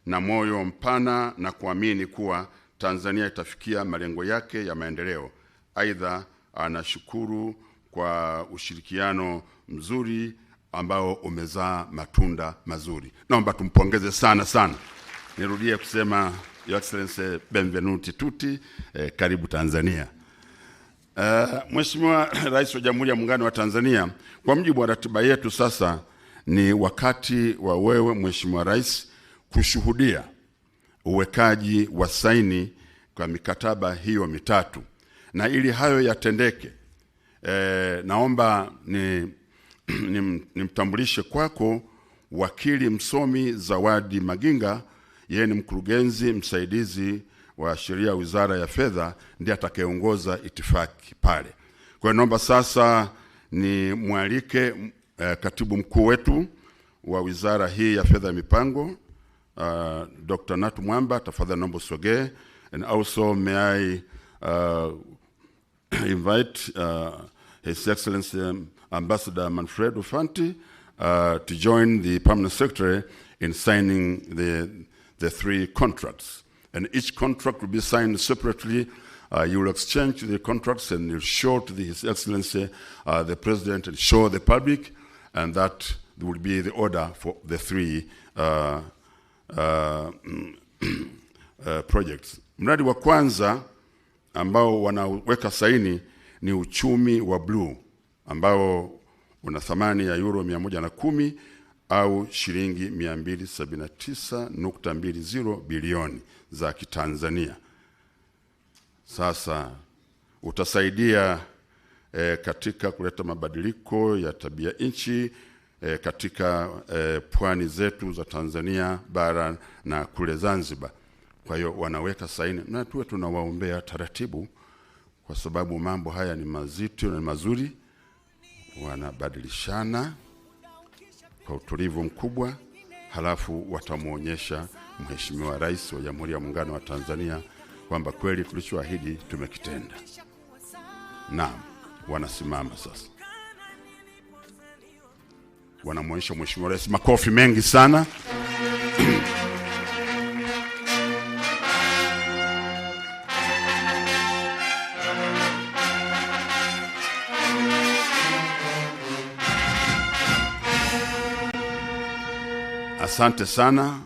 na moyo mpana na kuamini kuwa Tanzania itafikia malengo yake ya maendeleo. Aidha, anashukuru kwa ushirikiano mzuri ambao umezaa matunda mazuri. Naomba tumpongeze sana. Nirudie kusema Your Excellency, benvenuti tutti, karibu Tanzania. Mheshimiwa Rais wa Jamhuri ya Muungano wa Tanzania, kwa mujibu wa ratiba yetu sasa ni wakati wa wewe Mheshimiwa Rais kushuhudia uwekaji wa saini kwa mikataba hiyo mitatu. Na ili hayo yatendeke, naomba nimtambulishe kwako wakili msomi Zawadi Maginga. Yeye ni mkurugenzi msaidizi wa sheria Wizara ya Fedha, ndiye atakayeongoza itifaki pale. Kwa hiyo naomba sasa ni mwalike katibu mkuu wetu wa wizara hii ya Fedha ya Mipango, Dr. Natu Mwamba, tafadhali naomba usogee. And also may I invite His Excellency Ambassador Manfredo Fanti to join the Permanent Secretary in signing the 3 contracts. And each contract will be signed separately. You will exchange the contracts and you'll show to His Excellency the President and show the public, and that will be the order for the 3 projects. Mradi wa kwanza ambao wanaweka saini ni uchumi wa blue, ambao una thamani ya euro 110 au shilingi 279.20 bilioni za Kitanzania. Sasa utasaidia katika kuleta mabadiliko ya tabia nchi katika pwani zetu za Tanzania bara na kule Zanzibar. Kwa hiyo wanaweka saini na tuwe tunawaombea taratibu, kwa sababu mambo haya ni mazito na mazuri. Wanabadilishana kwa utulivu mkubwa, halafu watamuonyesha Mheshimiwa Rais wa Jamhuri ya Muungano wa Tanzania kwamba kweli tulichoahidi tumekitenda. Naam, wanasimama sasa. Wanamwonyesha Mheshimiwa Rais makofi mengi sana. Asante sana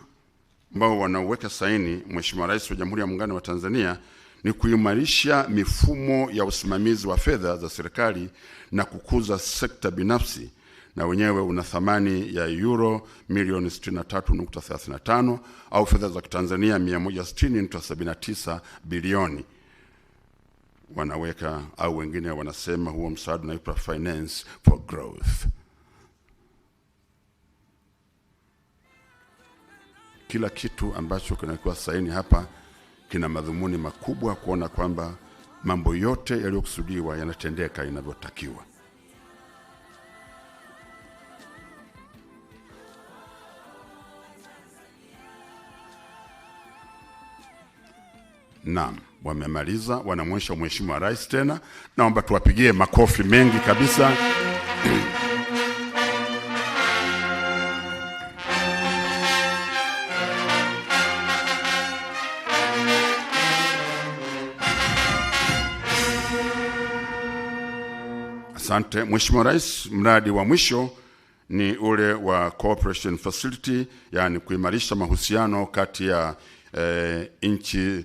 ambao wanaweka saini Mheshimiwa Rais wa Jamhuri ya Muungano wa Tanzania ni kuimarisha mifumo ya usimamizi wa fedha za serikali na kukuza sekta binafsi, na wenyewe una thamani ya euro milioni 63.35 au fedha za Tanzania 160.79 bilioni. Wanaweka au wengine wanasema huo msaada unaitwa finance for growth. Kila kitu ambacho kinakuwa saini hapa kina madhumuni makubwa kuona kwamba mambo yote yaliyokusudiwa yanatendeka inavyotakiwa. Naam, wamemaliza, wanamwonyesha Mheshimiwa Rais tena. Naomba tuwapigie makofi mengi kabisa. Asante. Mheshimiwa Rais, mradi wa mwisho ni ule wa cooperation facility, yani kuimarisha mahusiano kati ya nchi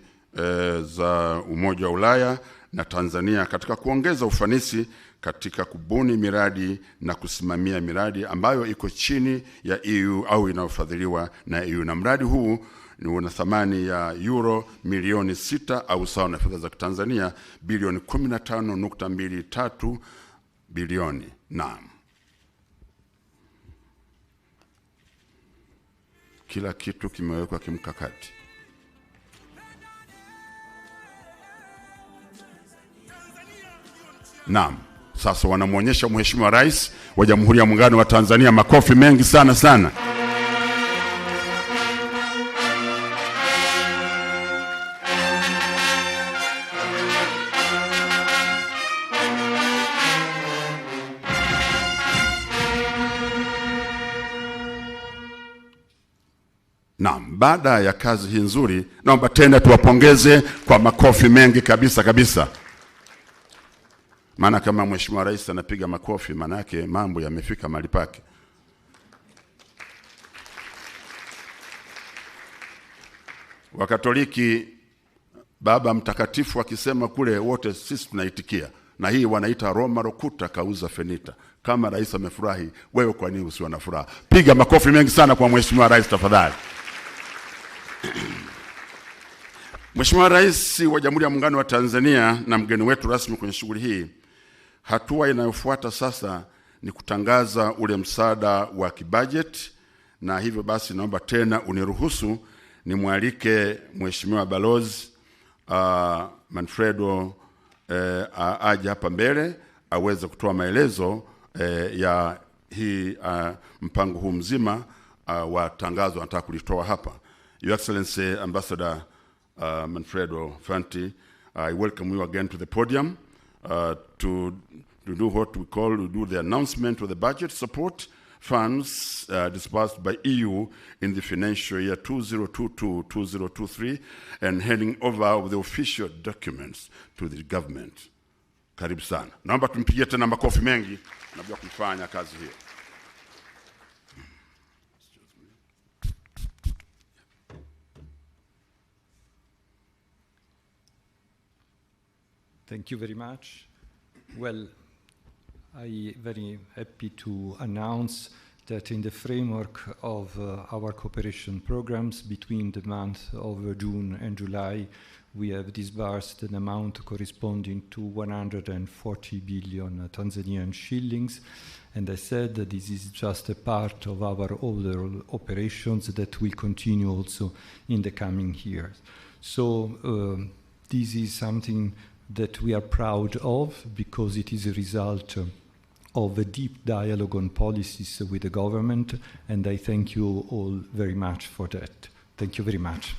za Umoja wa Ulaya na Tanzania katika kuongeza ufanisi katika kubuni miradi na kusimamia miradi ambayo iko chini ya EU au inayofadhiliwa na EU. Na mradi huu ni una thamani ya euro milioni 6 au sawa na fedha za Tanzania bilioni 15.23 bilioni. Naam. Kila kitu kimewekwa kimkakati. Naam. Sasa wanamwonyesha Mheshimiwa Rais wa Jamhuri ya Muungano wa Tanzania makofi mengi sana sana. Naam, baada ya kazi hii nzuri, naomba tena tuwapongeze kwa makofi mengi kabisa kabisa. Maana kama Mheshimiwa Rais anapiga makofi, maana yake mambo yamefika mahali pake. Wakatoliki Baba Mtakatifu akisema kule wote sisi tunaitikia. Na hii wanaita Roma Rokuta Kauza Fenita. Kama Rais amefurahi, wewe kwa nini usiwe na furaha? Piga makofi mengi sana kwa Mheshimiwa Rais tafadhali. Mheshimiwa Rais wa Jamhuri ya Muungano wa Tanzania na mgeni wetu rasmi kwenye shughuli hii, hatua inayofuata sasa ni kutangaza ule msaada wa kibajeti, na hivyo basi naomba tena uniruhusu nimwalike Mheshimiwa Balozi Manfredo aje hapa mbele aweze kutoa maelezo ya hii mpango huu mzima wa tangazo nataka kulitoa hapa. Your Excellency Ambassador Manfredo Fanti, I welcome you again to the podium to do what we call, to do the announcement of the budget support funds disbursed by EU in the financial year 2022-2023 and handing over of the official documents to the government. Karibu sana. Naomba tumpigie tena makofi mengi na bila kufanya kazi hiyo. Thank you very much. Well, I'm very happy to announce that in the framework of our cooperation programs between the month of June and July, we have disbursed an amount corresponding to 140 billion Tanzanian shillings. And I said that this is just a part of our overall operations that will continue also in the coming years. So this is something that we are proud of because it is a result of a deep dialogue on policies with the government, and I thank you all very much for that. Thank you very much.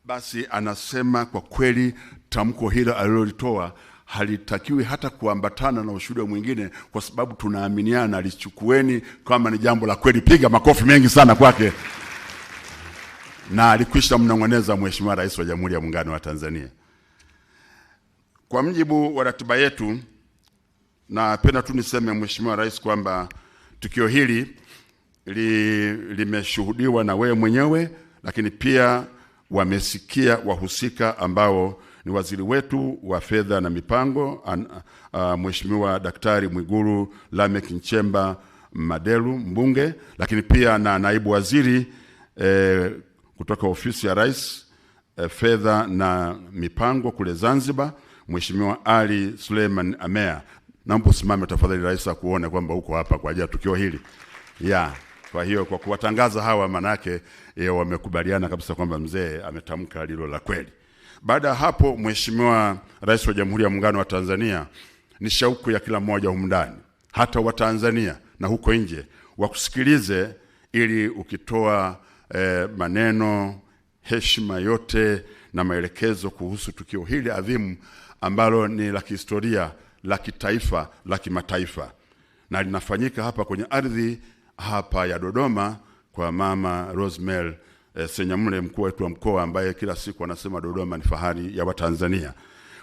Basi anasema kwa kweli tamko hilo alilolitoa halitakiwi hata kuambatana na ushuhuda mwingine, kwa sababu tunaaminiana. Alichukueni kama ni jambo la kweli. Piga makofi mengi sana kwake. Na alikwisha mnongoneza Mheshimiwa Rais wa Jamhuri ya Muungano wa Tanzania. Kwa mjibu wa ratiba yetu, napenda tu niseme Mheshimiwa Rais kwamba tukio hili limeshuhudiwa na wewe mwenyewe, lakini pia wamesikia wahusika ambao ni waziri wetu wa fedha na mipango, Mheshimiwa Daktari Mwigulu Lameck Nchemba Madelu mbunge, lakini pia na naibu waziri kutoka ofisi ya Rais, fedha na mipango kule Zanzibar, Mheshimiwa Ali Suleiman Amea. Naomba usimame tafadhali Rais akuone kwamba uko hapa kwa ajili ya tukio hili. Kwa hiyo kwa kuwatangaza hawa, manake wamekubaliana kabisa kwamba mzee ametamka lilo la kweli. Baada ya hapo, Mheshimiwa Rais wa Jamhuri ya Muungano wa Tanzania, ni shauku ya kila mmoja humu ndani, hata wa Tanzania na huko nje, wakusikilize ili ukitoa maneno, heshima yote na maelekezo kuhusu tukio hili adhimu ambalo ni la kihistoria, la kitaifa, la kimataifa, na linafanyika hapa kwenye ardhi hapa ya Dodoma kwa Mama Rosemary Senyamule, mkuu wetu wa mkoa, ambaye kila siku anasema Dodoma ni fahari ya Watanzania.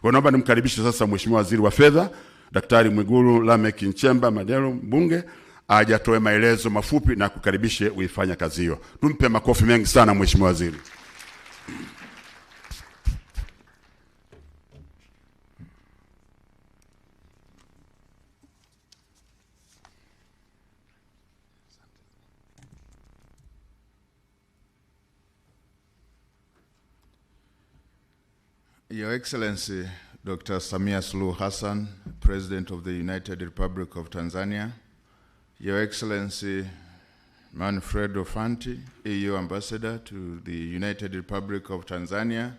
Kwa naomba nimkaribishe sasa Mheshimiwa Waziri wa Fedha Daktari Mwigulu Lameck Nchemba Madelu mbunge, aje atoe maelezo mafupi na kukaribishe uifanya kazi hiyo. Tumpe makofi mengi sana Mheshimiwa Waziri. Your Excellency, Dr. Samia Suluhu Hassan, President of the United Republic of Tanzania, Your Excellency Manfredo Fanti, EU Ambassador to the United Republic of Tanzania,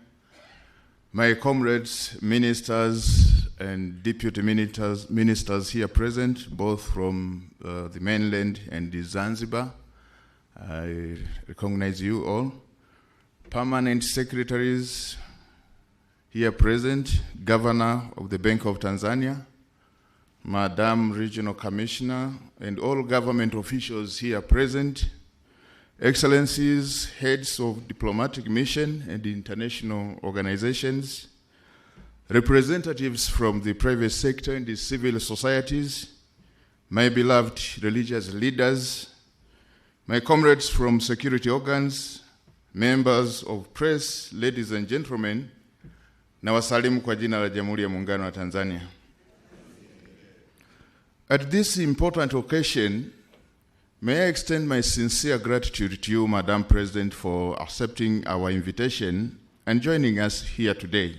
my comrades, ministers and deputy ministers here present, both from the mainland and the Zanzibar, I recognize you all, permanent secretaries here present, Governor of the Bank of Tanzania, Madam Regional Commissioner, and all government officials here present, Excellencies, heads of diplomatic mission and international organizations, representatives from the private sector and the civil societies, my beloved religious leaders, my comrades from security organs, members of press, ladies and gentlemen, na wasalimu kwa jina la Jamhuri ya Muungano wa Tanzania. At this important occasion, may I extend my sincere gratitude to you, Madam President, for accepting our invitation and joining us here today.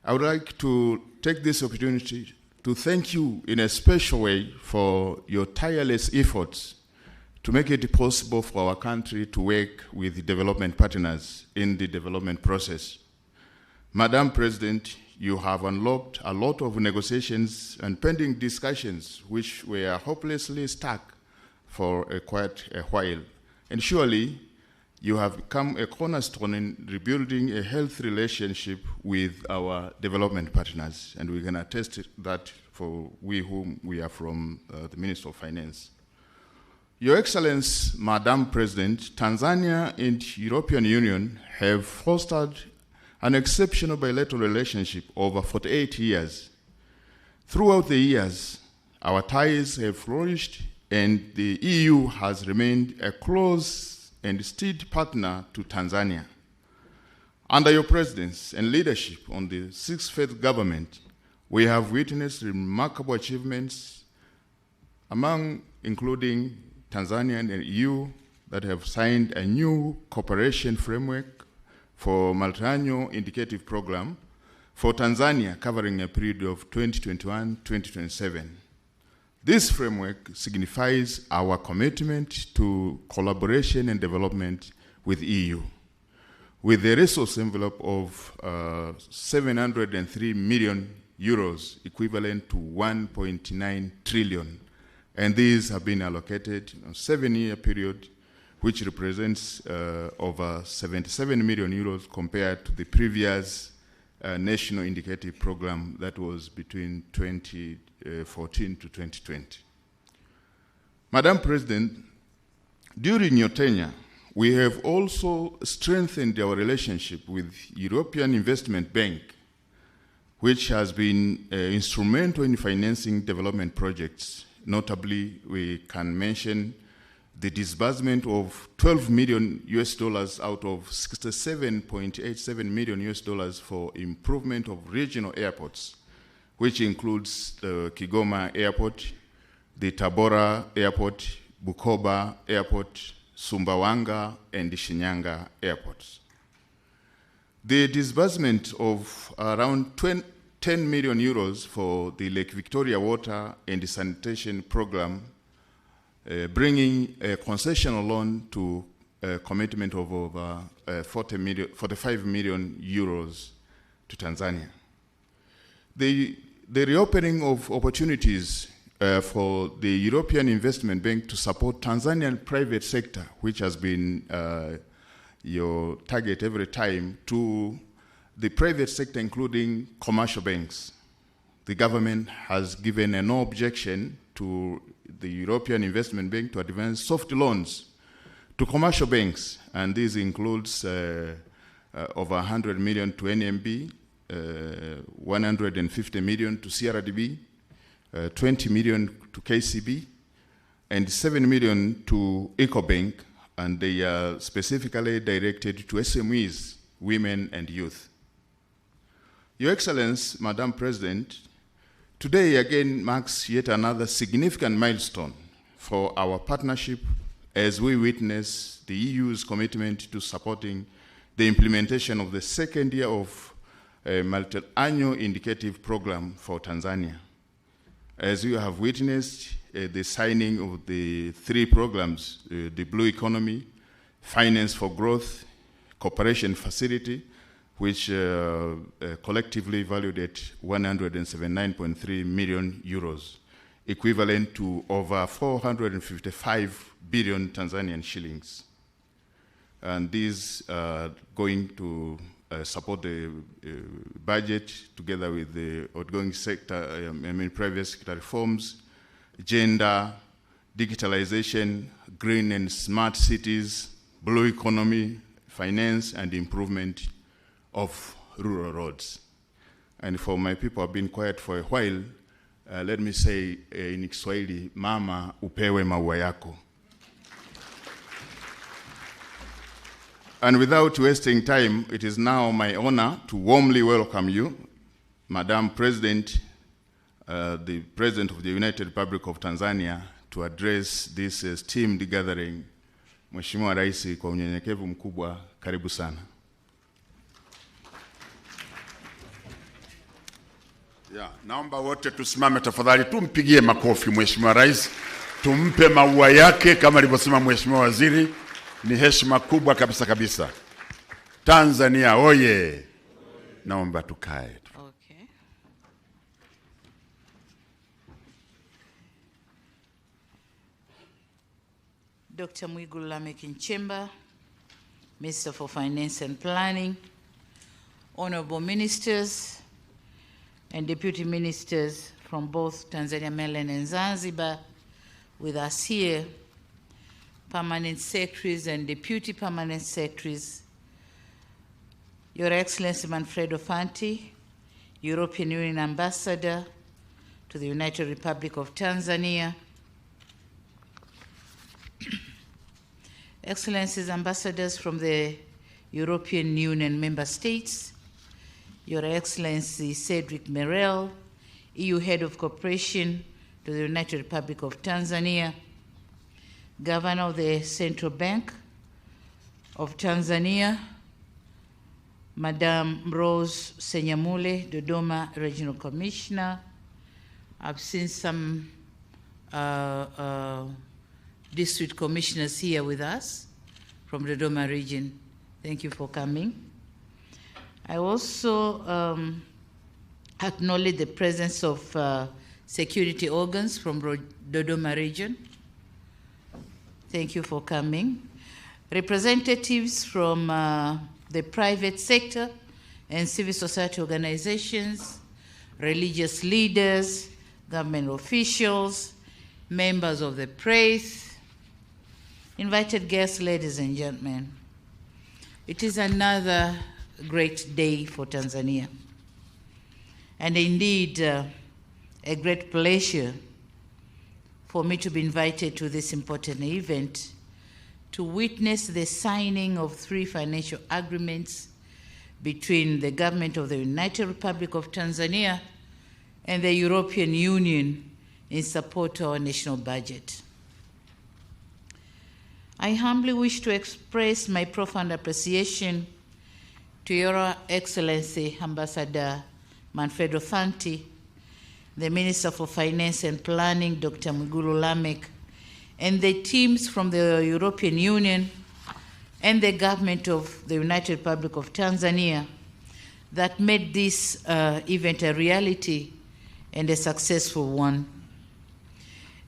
I would like to take this opportunity to thank you in a special way for your tireless efforts to make it possible for our country to work with development partners in the development process. Madam President, you have unlocked a lot of negotiations and pending discussions which were hopelessly stuck for quite a while. And surely, you have become a cornerstone in rebuilding a healthy relationship with our development partners. And we can attest that for we whom we are from the Ministry of Finance. Your Excellency, Madam President, Tanzania and European Union have fostered an exceptional bilateral relationship over 48 years. Throughout the years, our ties have flourished and the EU has remained a close and steady partner to Tanzania. Under your presence and leadership on the Sixth Faith Government, we have witnessed remarkable achievements including Tanzania and the EU that have signed a new cooperation framework for multi-annual indicative program for Tanzania covering a period of 2021-2027. This framework signifies our commitment to collaboration and development with EU, with a resource envelope of 703 million euros, equivalent to 1.9 trillion. And these have been allocated in a 7-year period which represents over 77 million euros compared to the previous national indicative program that was between 2014 to 2020. Madam President, during your tenure, we have also strengthened our relationship with European Investment Bank, which has been instrumental in financing development projects. Notably, we can mention the disbursement of 12 million US dollars out of 67.87 million US dollars for improvement of regional airports, which includes the Kigoma Airport, the Tabora Airport, Bukoba Airport, Sumbawanga, and the Shinyanga airports. The disbursement of around 10 million euros for the Lake Victoria Water and the Sanitation Program, bringing a concessional loan to a commitment of over 45 million euros to Tanzania. The reopening of opportunities for the European Investment Bank to support Tanzanian private sector, which has been your target every time, to the private sector, including commercial banks. The government has given a no objection to the European Investment Bank to advance soft loans to commercial banks, and this includes over 100 million to NMB, 150 million to CRDB, 20 million to KCB, and 7 million to EcoBank, and they are specifically directed to SMEs, women, and youth. Your Excellency, Madam President, today again marks yet another significant milestone for our partnership as we witness the EU's commitment to supporting the implementation of the second year of a multi-annual indicative program for Tanzania. As you have witnessed the signing of the three programs, the Blue Economy, Finance for Growth, Cooperation Facility, which collectively valued at 179.3 million euros, equivalent to over 455 billion Tanzanian shillings. And these are going to support the budget together with the ongoing sector, private sector reforms, gender, digitalization, green and smart cities, blue economy, finance, and improvement of rural roads. And for my people who have been quiet for a while, let me say in Kiswahili, mama upewe maua yako. And without wasting time, it is now my honor to warmly welcome you, Madam President, the President of the United Republic of Tanzania, to address this esteemed gathering. Mheshimiwa Rais, kwa unyenyekevu mkubwa, karibu sana. Yeah, naomba wote tusimame tafadhali, tumpigie makofi Mheshimiwa Rais, tumpe maua yake kama alivyosema Mheshimiwa Waziri. Ni heshima kubwa kabisa kabisa. Tanzania oye. Naomba tukae. Okay. Dr. Mwigulu Lameck Nchemba, Minister for Finance and Planning, honorable ministers and deputy ministers from both Tanzania, mainland and Zanzibar with us here, permanent secretaries and deputy permanent secretaries, Your Excellency Manfredo Fanti, European Union Ambassador to the United Republic of Tanzania, Excellencies Ambassadors from the European Union member states, Your Excellency Cedric Merel, EU Head of Cooperation to the United Republic of Tanzania, Governor of the Central Bank of Tanzania, Madam Rose Senyamule, Dodoma Regional Commissioner. I've seen some district commissioners here with us from the Dodoma region. Thank you for coming. I also acknowledge the presence of security organs from Dodoma region. Thank you for coming. representatives from the private sector and civil society organizations, religious leaders, government officials, members of the press, invited guests, ladies and gentlemen. It is another great day for Tanzania, and indeed a great pleasure for me to be invited to this important event to witness the signing of 3 financial agreements between the government of the United Republic of Tanzania and the European Union in support of our national budget. I humbly wish to express my profound appreciation to Your Excellency Ambassador Manfredo Fanti, the Minister for Finance and Planning, Dr. Mwigulu Lameck, and the teams from the European Union and the government of the United Republic of Tanzania that made this event a reality and a successful one.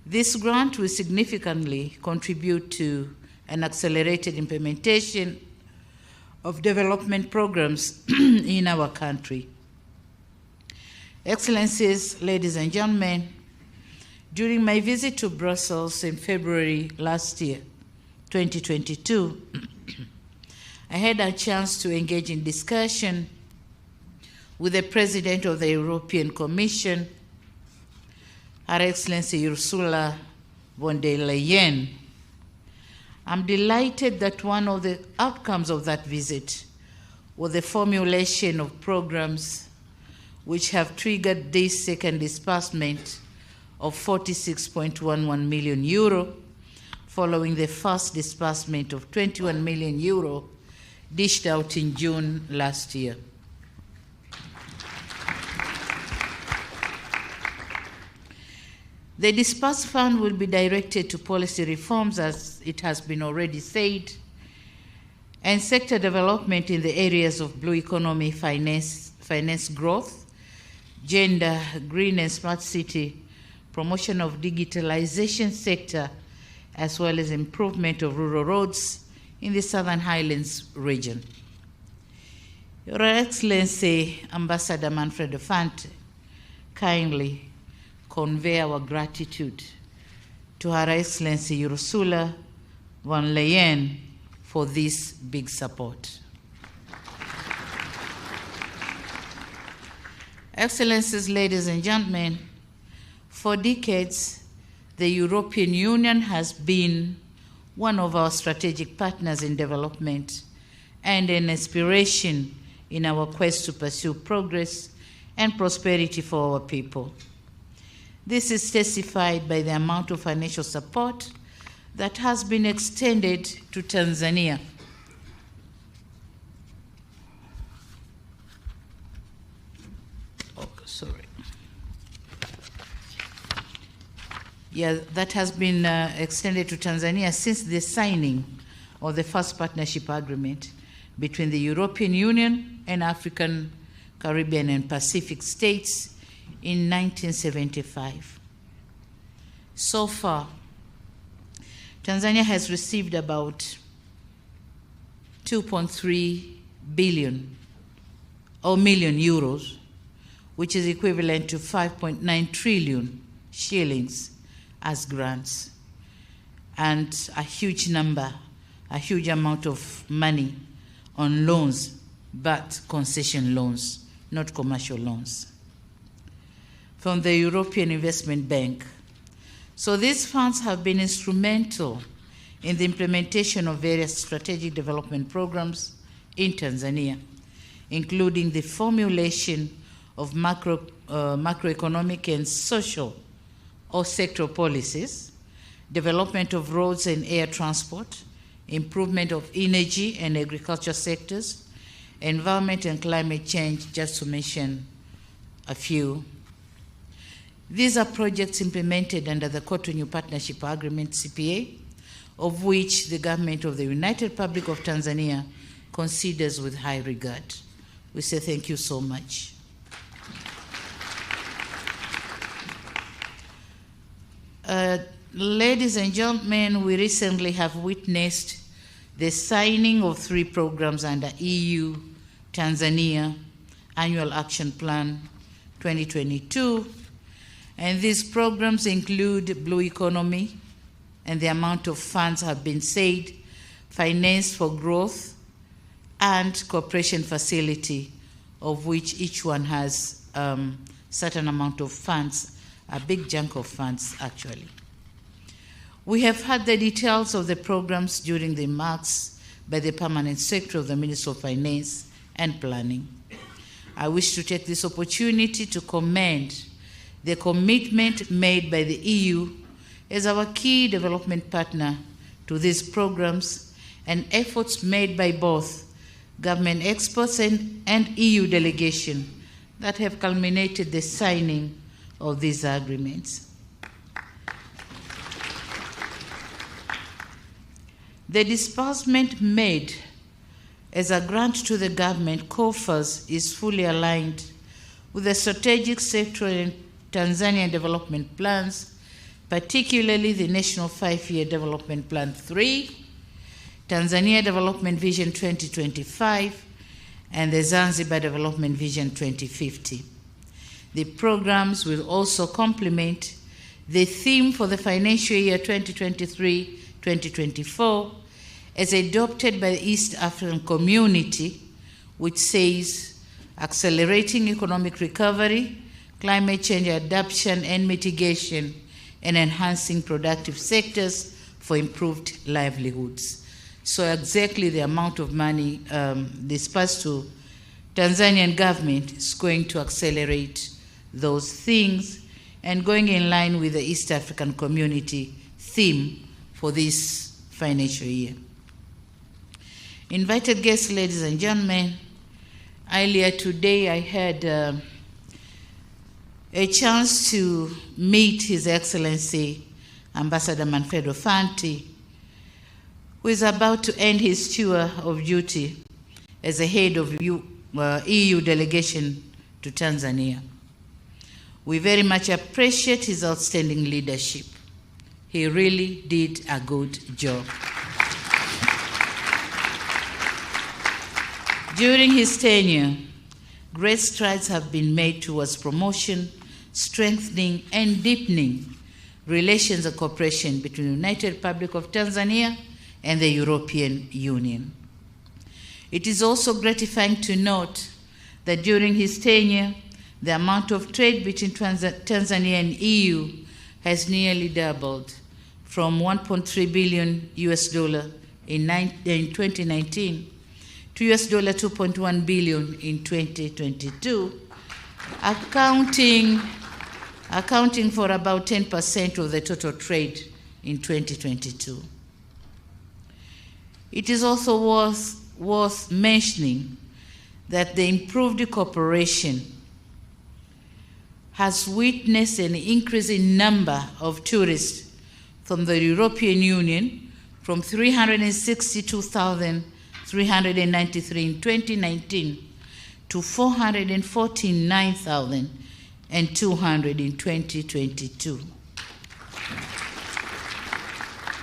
This grant will significantly contribute to an accelerated implementation of development programs in our country. Excellencies, ladies and gentlemen, during my visit to Brussels in February last year, 2022, I had a chance to engage in discussion with the President of the European Commission, Her Excellency Ursula von der Leyen. I'm delighted that one of the outcomes of that visit was the formulation of programs which have triggered this second disbursement of 46.11 million euro, following the first disbursement of 21 million euro dished out in June last year. The disbursed fund will be directed to policy reforms, as it has been already said, and sector development in the areas of blue economy, finance growth, gender, green and smart city, promotion of digitalization sector, as well as improvement of rural roads in the Southern Highlands region. Your Excellency, Ambassador Manfredo Fanti, kindly convey our gratitude to Her Excellency Ursula von der Leyen for this big support. Excellencies, ladies and gentlemen, for decades, the European Union has been one of our strategic partners in development and an inspiration in our quest to pursue progress and prosperity for our people. This is testified by the amount of financial support that has been extended to Tanzania. That has been extended to Tanzania since the signing of the first partnership agreement between the European Union and African, Caribbean, and Pacific states in 1975. So far, Tanzania has received about 2.3 billion or million euros, which is equivalent to 5.9 trillion shillings as grants, and a huge amount of money on loans, but concession loans, not commercial loans, from the European Investment Bank. So these funds have been instrumental in the implementation of various strategic development programs in Tanzania, including the formulation of macroeconomic and social or sectoral policies, development of roads and air transport, improvement of energy and agriculture sectors, environment and climate change, just to mention a few. These are projects implemented under the Cotonou Partnership Agreement, CPA, of which the government of the United Republic of Tanzania considers with high regard. We say thank you so much. Ladies and gentlemen, we recently have witnessed the signing of 3 programs under EU-Tanzania Annual Action Plan 2022, and these programs include Blue Economy, and the amount of funds have been said, Finance for Growth, and Cooperation Facility, of which each one has certain amount of funds, a big chunk of funds actually. We have had the details of the programs during the remarks by the Permanent Secretary of the Ministry of Finance and Planning. I wish to take this opportunity to commend the commitment made by the EU as our key development partner to these programs and efforts made by both government experts and EU delegation that have culminated the signing of these agreements. The disbursement made as a grant to the government coffers is fully aligned with the strategic sectoral and Tanzanian development plans, particularly the National 5-Year Development Plan 3, Tanzania Development Vision 2025, and the Zanzibar Development Vision 2050. The programs will also complement the theme for the financial year 2023-2024 as adopted by the East African Community, which says accelerating economic recovery, climate change adaptation and mitigation, and enhancing productive sectors for improved livelihoods. So exactly the amount of money dispersed to Tanzanian government is going to accelerate those things and going in line with the East African Community theme for this financial year. Invited guests, ladies and gentlemen, earlier today I had a chance to meet His Excellency Ambassador Manfredo Fanti, who is about to end his tour of duty as the head of EU delegation to Tanzania. We very much appreciate his outstanding leadership. He really did a good job. During his tenure, great strides have been made towards promotion, strengthening, and deepening relations and cooperation between the United Republic of Tanzania and the European Union. It is also gratifying to note that during his tenure, the amount of trade between Tanzania and EU has nearly doubled from $1.3 billion in 2019 to $2.1 billion in 2022, accounting for about 10% of the total trade in 2022. It is also worth mentioning that the improved cooperation has witnessed an increase in number of tourists from the European Union from 362,393 in 2019 to 449,200 in 2022.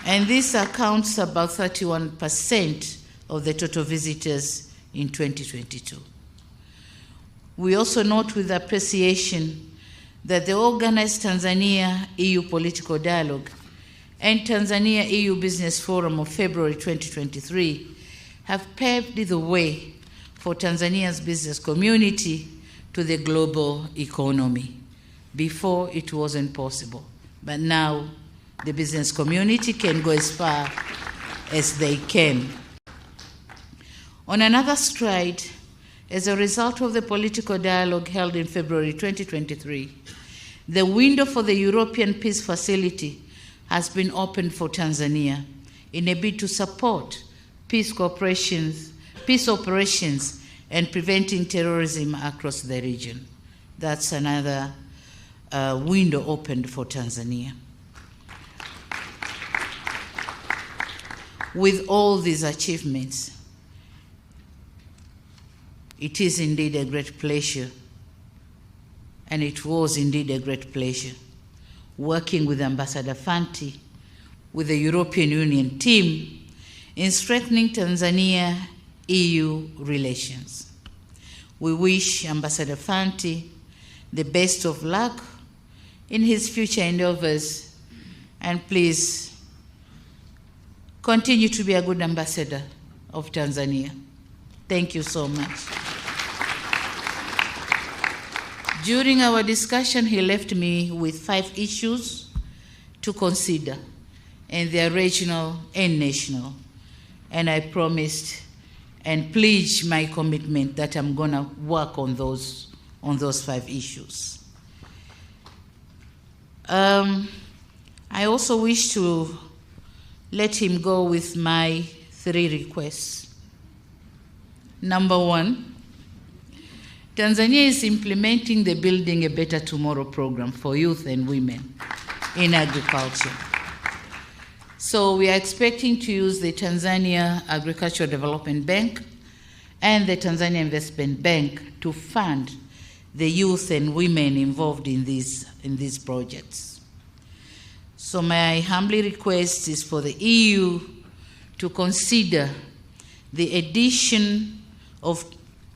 And this accounts about 31% of the total visitors in 2022. We also note with appreciation that the organized Tanzania-EU Political Dialogue and Tanzania-EU Business Forum of February 2023 have paved the way for Tanzania's business community to the global economy. Before, it wasn't possible, but now the business community can go as far as they can. On another stride, as a result of the political dialogue held in February 2023, the window for the European Peace Facility has been opened for Tanzania in a bid to support peace operations and preventing terrorism across the region. That's another window opened for Tanzania. With all these achievements, it is indeed a great pleasure, and it was indeed a great pleasure, working with Ambassador Fanti, with the European Union team, in strengthening Tanzania-EU relations. We wish Ambassador Fanti the best of luck in his future endeavors, and please continue to be a good ambassador of Tanzania. Thank you so much. During our discussion, he left me with 5 issues to consider, and they are regional and national. And I promised and pledged my commitment that I'm going to work on those 5 issues. I also wish to let him go with my 3 requests. Number 1, Tanzania is implementing the Building a Better Tomorrow program for youth and women in agriculture. So we are expecting to use the Tanzania Agricultural Development Bank and the Tanzania Investment Bank to fund the youth and women involved in these projects. So my humble request is for the EU to consider the addition of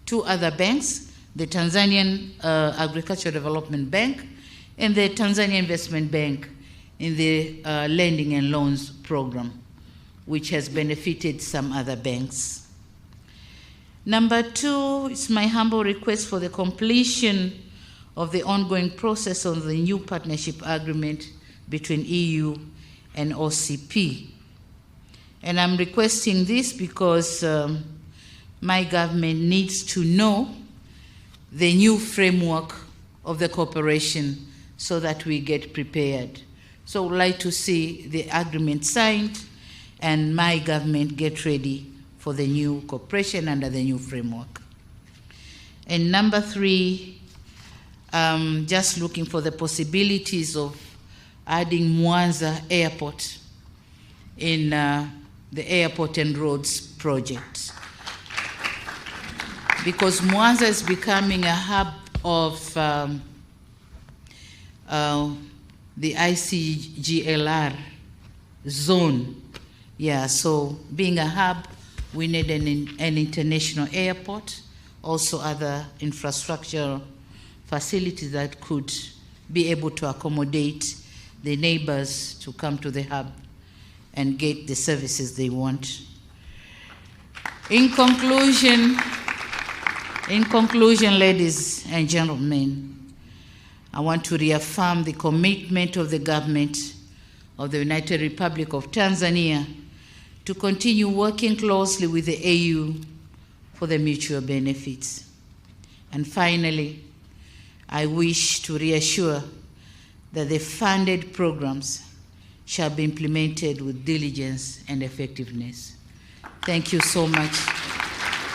2 other banks, the Tanzanian Agricultural Development Bank and the Tanzania Investment Bank in the lending and loans program, which has benefited some other banks. Number 2 is my humble request for the completion of the ongoing process on the new partnership agreement between EU and OCP. And I'm requesting this because my government needs to know the new framework of the cooperation so that we get prepared. So I would like to see the agreement signed and my government get ready for the new cooperation under the new framework. And number 3, just looking for the possibilities of adding Mwanza Airport in the Airport and Roads project. Because Mwanza is becoming a hub of the ICGLR zone. Yeah, so being a hub, we need an international airport, also other infrastructure facilities that could be able to accommodate the neighbors to come to the hub and get the services they want. In conclusion, ladies and gentlemen, I want to reaffirm the commitment of the government of the United Republic of Tanzania to continue working closely with the AU for the mutual benefits. And finally, I wish to reassure that the funded programs shall be implemented with diligence and effectiveness. Thank you so much.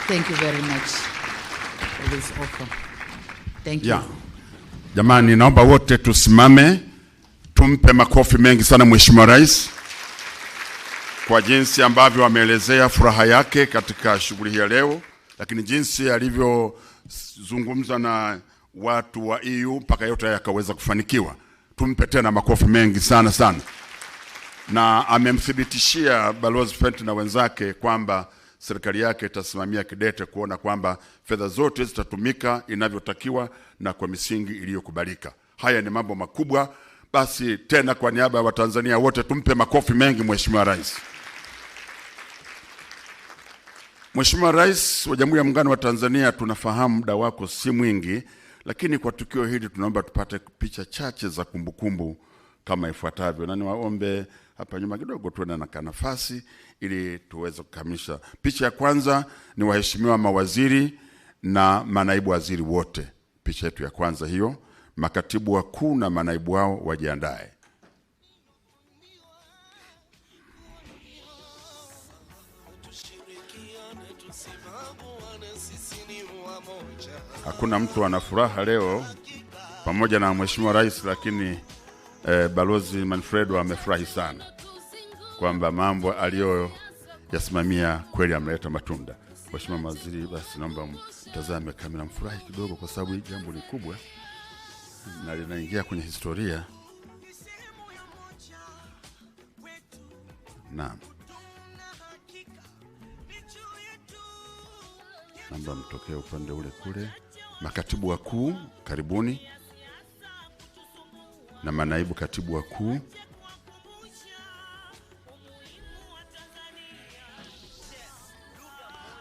Thank you very much for this offer. Thank you. Yeah. Jamani, naomba wote tusimame, tumpe makofi mengi sana Mheshimiwa Rais kwa jinsi ambavyo ameelezea furaha yake katika shughuli hii leo, lakini jinsi alivyozungumza na watu wa EU mpaka yote yakaweza kufanikiwa. Tumpe tena makofi mengi sana sana. Na amemthibitishia Balozi Fenty na wenzake kwamba serikali yake itasimamia kidete kuona kwamba fedha zote zitatumika inavyotakiwa na kwa misingi iliyokubalika. Haya ni mambo makubwa. Basi tena kwa niaba ya Watanzania wote tumpe makofi mengi Mheshimiwa Rais. Mheshimiwa Rais wa Jamhuri ya Muungano wa Tanzania, tunafahamu muda wako si mwingi, lakini kwa tukio hili tunaomba tupate picha chache za kumbukumbu kama ifuatavyo. Na niwaombe hapa nyuma kidogo tuwe na nafasi ili tuweze kukamilisha. Picha ya kwanza ni waheshimiwa mawaziri na manaibu waziri wote. Picha yetu ya kwanza hiyo, makatibu wakuu na manaibu wao wajiandae. Hakuna mtu ana furaha leo pamoja na Mheshimiwa Rais, lakini Balozi Manfredo amefurahi sana kwamba mambo aliyoyasimamia kweli ameleta matunda. Mheshimiwa mawaziri, basi naomba mtazame kamera mfurahi kidogo kwa sababu jambo ni kubwa na linaingia kwenye historia. Naam. Naomba mtokee upande ule kule. Makatibu wakuu, karibuni. Na manaibu katibu wakuu.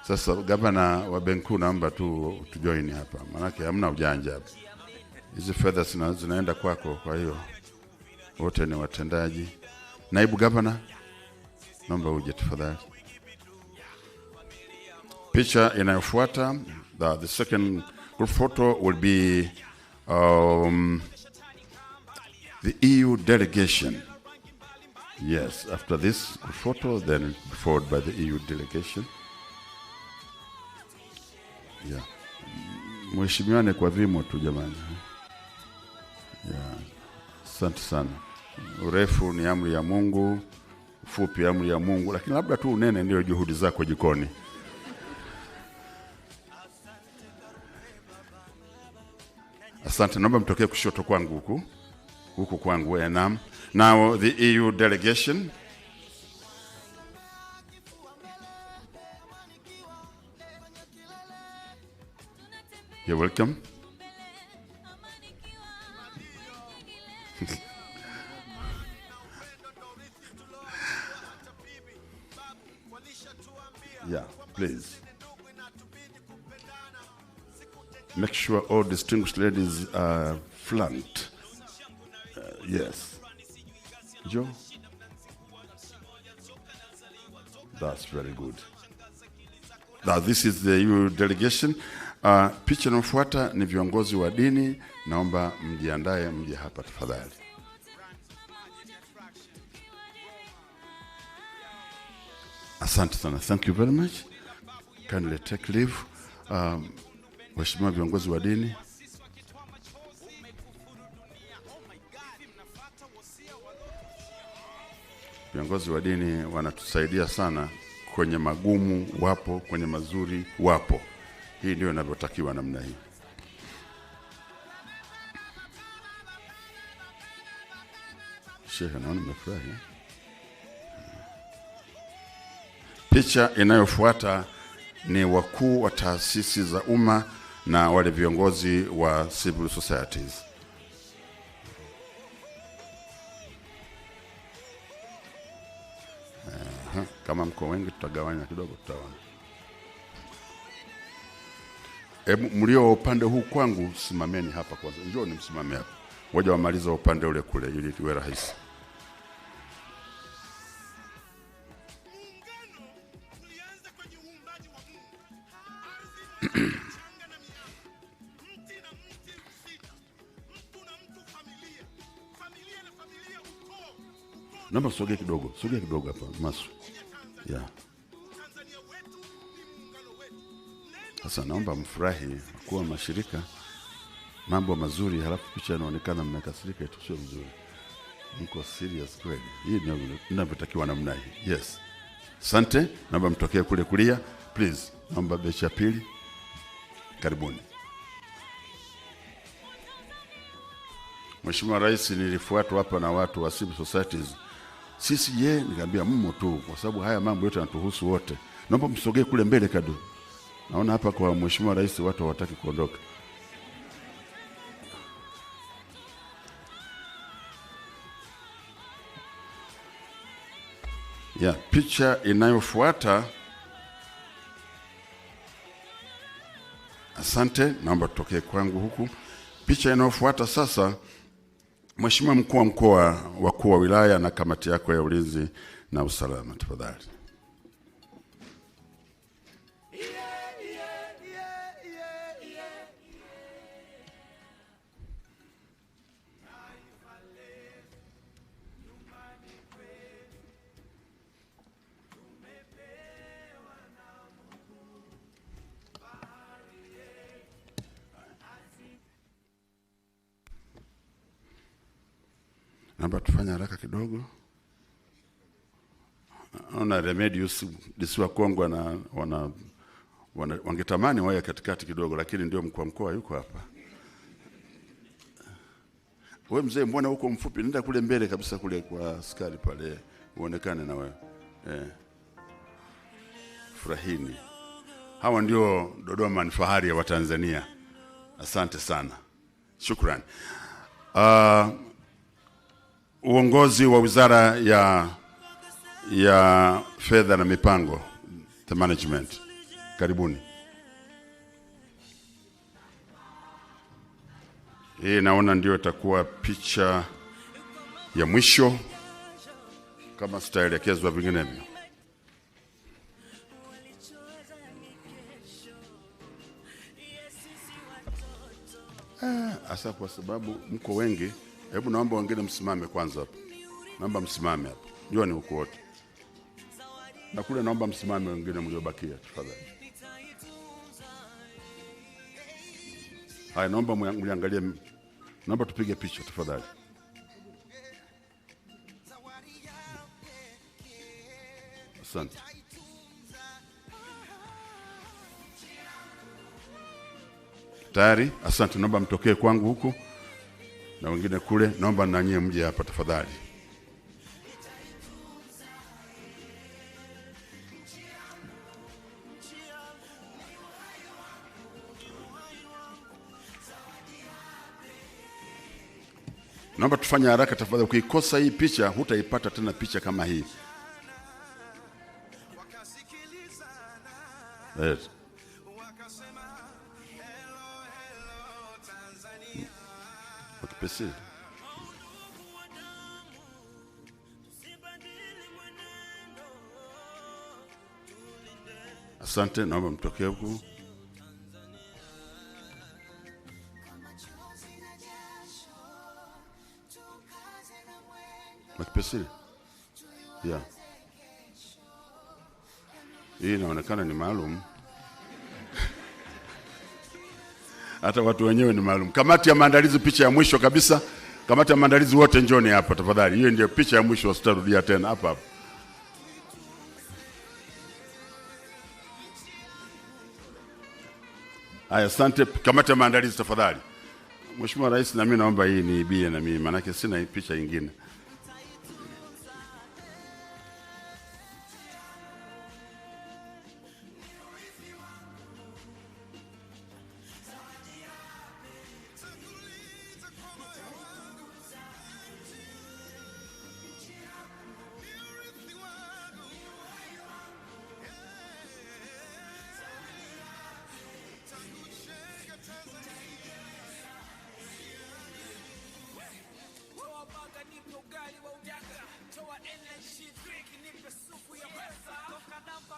Sasa gavana wa benki kuu naomba tu join hapa. Maana hamna ujanja hapa. Hizi fedha zinaenda kwako, kwa hiyo wote ni watendaji. Naibu gavana, naomba uje tafadhali. Picha inayofuata, the second group photo will be the EU delegation. Yes, after this group photo, then followed by the EU delegation. Yeah. Mheshimiwane kwa vimo tu jamani. Yeah. Asante sana. Urefu ni amri ya Mungu, ufupi amri ya Mungu, lakini labda tu unene ndio juhudi zako jikoni. Asante, naomba mtokee kushoto kwangu huku. Huku kwangu naam. Now the EU delegation. You're welcome. Yeah, please. Make sure all distinguished ladies are flanked. Yes. Joe? That's very good. Now this is the EU delegation. Picha inayofuata ni viongozi wa dini. Naomba mjiandae mje hapa tafadhali. Asante sana. Thank you very much. Kindly take leave. Waheshimiwa viongozi wa dini. Viongozi wa dini wanatusaidia sana kwenye magumu wapo, kwenye mazuri wapo. Hii ndio inavyotakiwa namna hii. Sheikh naona mmefurahi. Picha inayofuata ni wakuu wa taasisi za umma na wale viongozi wa civil societies. Kama mko wengi tutagawanya kidogo, tutaona. Mlio upande huu kwangu simameni hapa kwanza. Njoo nimsimame hapa. Waje wamaliza upande ule kule ili tuwe rahisi. Naomba sogea kidogo hapa Masu. Yeah. Sasa naomba mfurahi kuwa mashirika mambo mazuri, halafu picha inaonekana mmekasirika, itu sio vizuri. Mko serious kweli. Hii ndio ninavyotakiwa namna hii. Yes. Asante, naomba mtokee kule kulia. Please, naomba becha pili. Karibuni. Mheshimiwa Rais, nilifuatwa hapa na watu wa civil societies. Sisi nikamwambia mmo tu kwa sababu haya mambo yote yanatuhusu wote. Naomba msogee kule mbele kadu. Naona hapa kwa Mheshimiwa Rais watu hawataki kuondoka. Picha inayofuata. Asante, naomba tutokee kwangu huku. Picha inayofuata sasa, Mheshimiwa mkuu wa mkoa, wakuu wa wilaya na kamati yako ya ulinzi na usalama tafadhali. Naomba tufanye haraka kidogo. Ona Remedius disiwa Kongo na wangetamani wae katikati kidogo, lakini ndio mkuu wa mkoa yuko hapa. Wewe mzee mbona huko mfupi? Nenda kule mbele kabisa kule kwa askari pale uonekane na wewe. Furahini. Hawa ndio Dodoma, ni fahari ya Watanzania. Asante sana. Shukrani. Uongozi wa Wizara ya Fedha na Mipango, the management. Karibuni. Hii naona ndio itakuwa picha ya mwisho kama sitaelekezwa vinginevyo. Asa kwa sababu mko wengi, hebu naomba wengine msimame kwanza hapo. Naomba msimame hapo. Njoo ni huko wote. Na kule naomba msimame wengine mliobakia tafadhali. Haya, naomba mliangalie, naomba tupige picha tafadhali. Asante. Tayari? Asante, naomba mtokee kwangu huko na wengine kule, naomba na nyie mje hapa tafadhali. Naomba tufanye haraka tafadhali. Ukikosa hii picha hutaipata tena picha kama hii. Yes. Wakipesi. Asante, naomba mtokee huku. Wakipesi. Yeah. Hii inaonekana ni maalum. Hata watu wenyewe ni maalum. Kamati ya maandalizi, picha ya mwisho kabisa. Kamati ya maandalizi wote njoni hapa tafadhali. Hiyo ndio picha ya mwisho, sitarudia tena hapa hapa. Haya, asante. Kamati ya maandalizi tafadhali. Mheshimiwa Rais, na mimi naomba hii niibie na mimi, maana yake sina picha nyingine.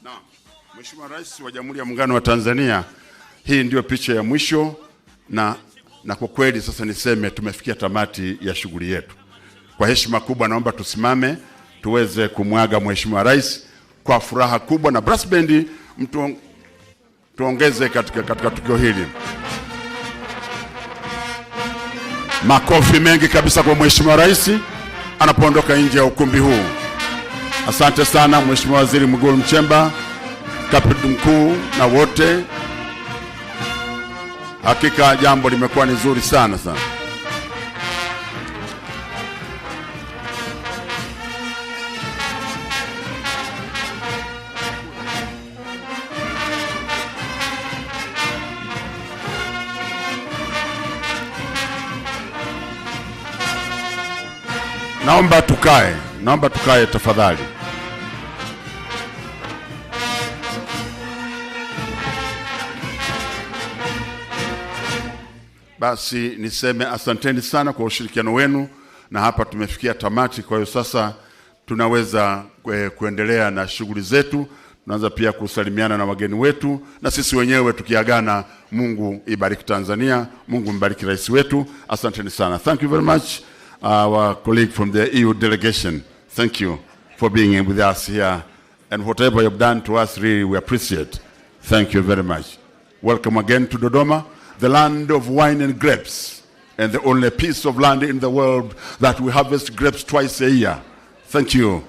Na Mheshimiwa Rais wa Jamhuri ya Muungano wa Tanzania, hii ndio picha ya mwisho na kwa kweli sasa niseme tumefikia tamati ya shughuli yetu. Kwa heshima kubwa naomba tusimame tuweze kumwaga Mheshimiwa Rais kwa furaha kubwa, na brass band tuongeze katika tukio hili. Makofi mengi kabisa kwa Mheshimiwa Rais anapoondoka nje ya ukumbi huu. Asante sana Mheshimiwa Waziri Mwigulu Nchemba, Katibu Mkuu na wote. Hakika jambo limekuwa ni zuri sana sana. Naomba tukae tafadhali. Basi niseme asanteni sana kwa ushirikiano wenu, na hapa tumefikia tamati. Kwa hiyo sasa tunaweza kuendelea na shughuli zetu. Tunaanza pia kusalimiana na wageni wetu na sisi wenyewe tukiagana. Mungu ibariki Tanzania, Mungu mbariki rais wetu. Asanteni sana. Thank you very much. Our colleague from the EU delegation, thank you for being with us here, and whatever you've done to us, really we appreciate. Thank you very much. Welcome again to Dodoma, the land of wine and grapes, and the only piece of land in the world that we harvest grapes twice a year. Thank you.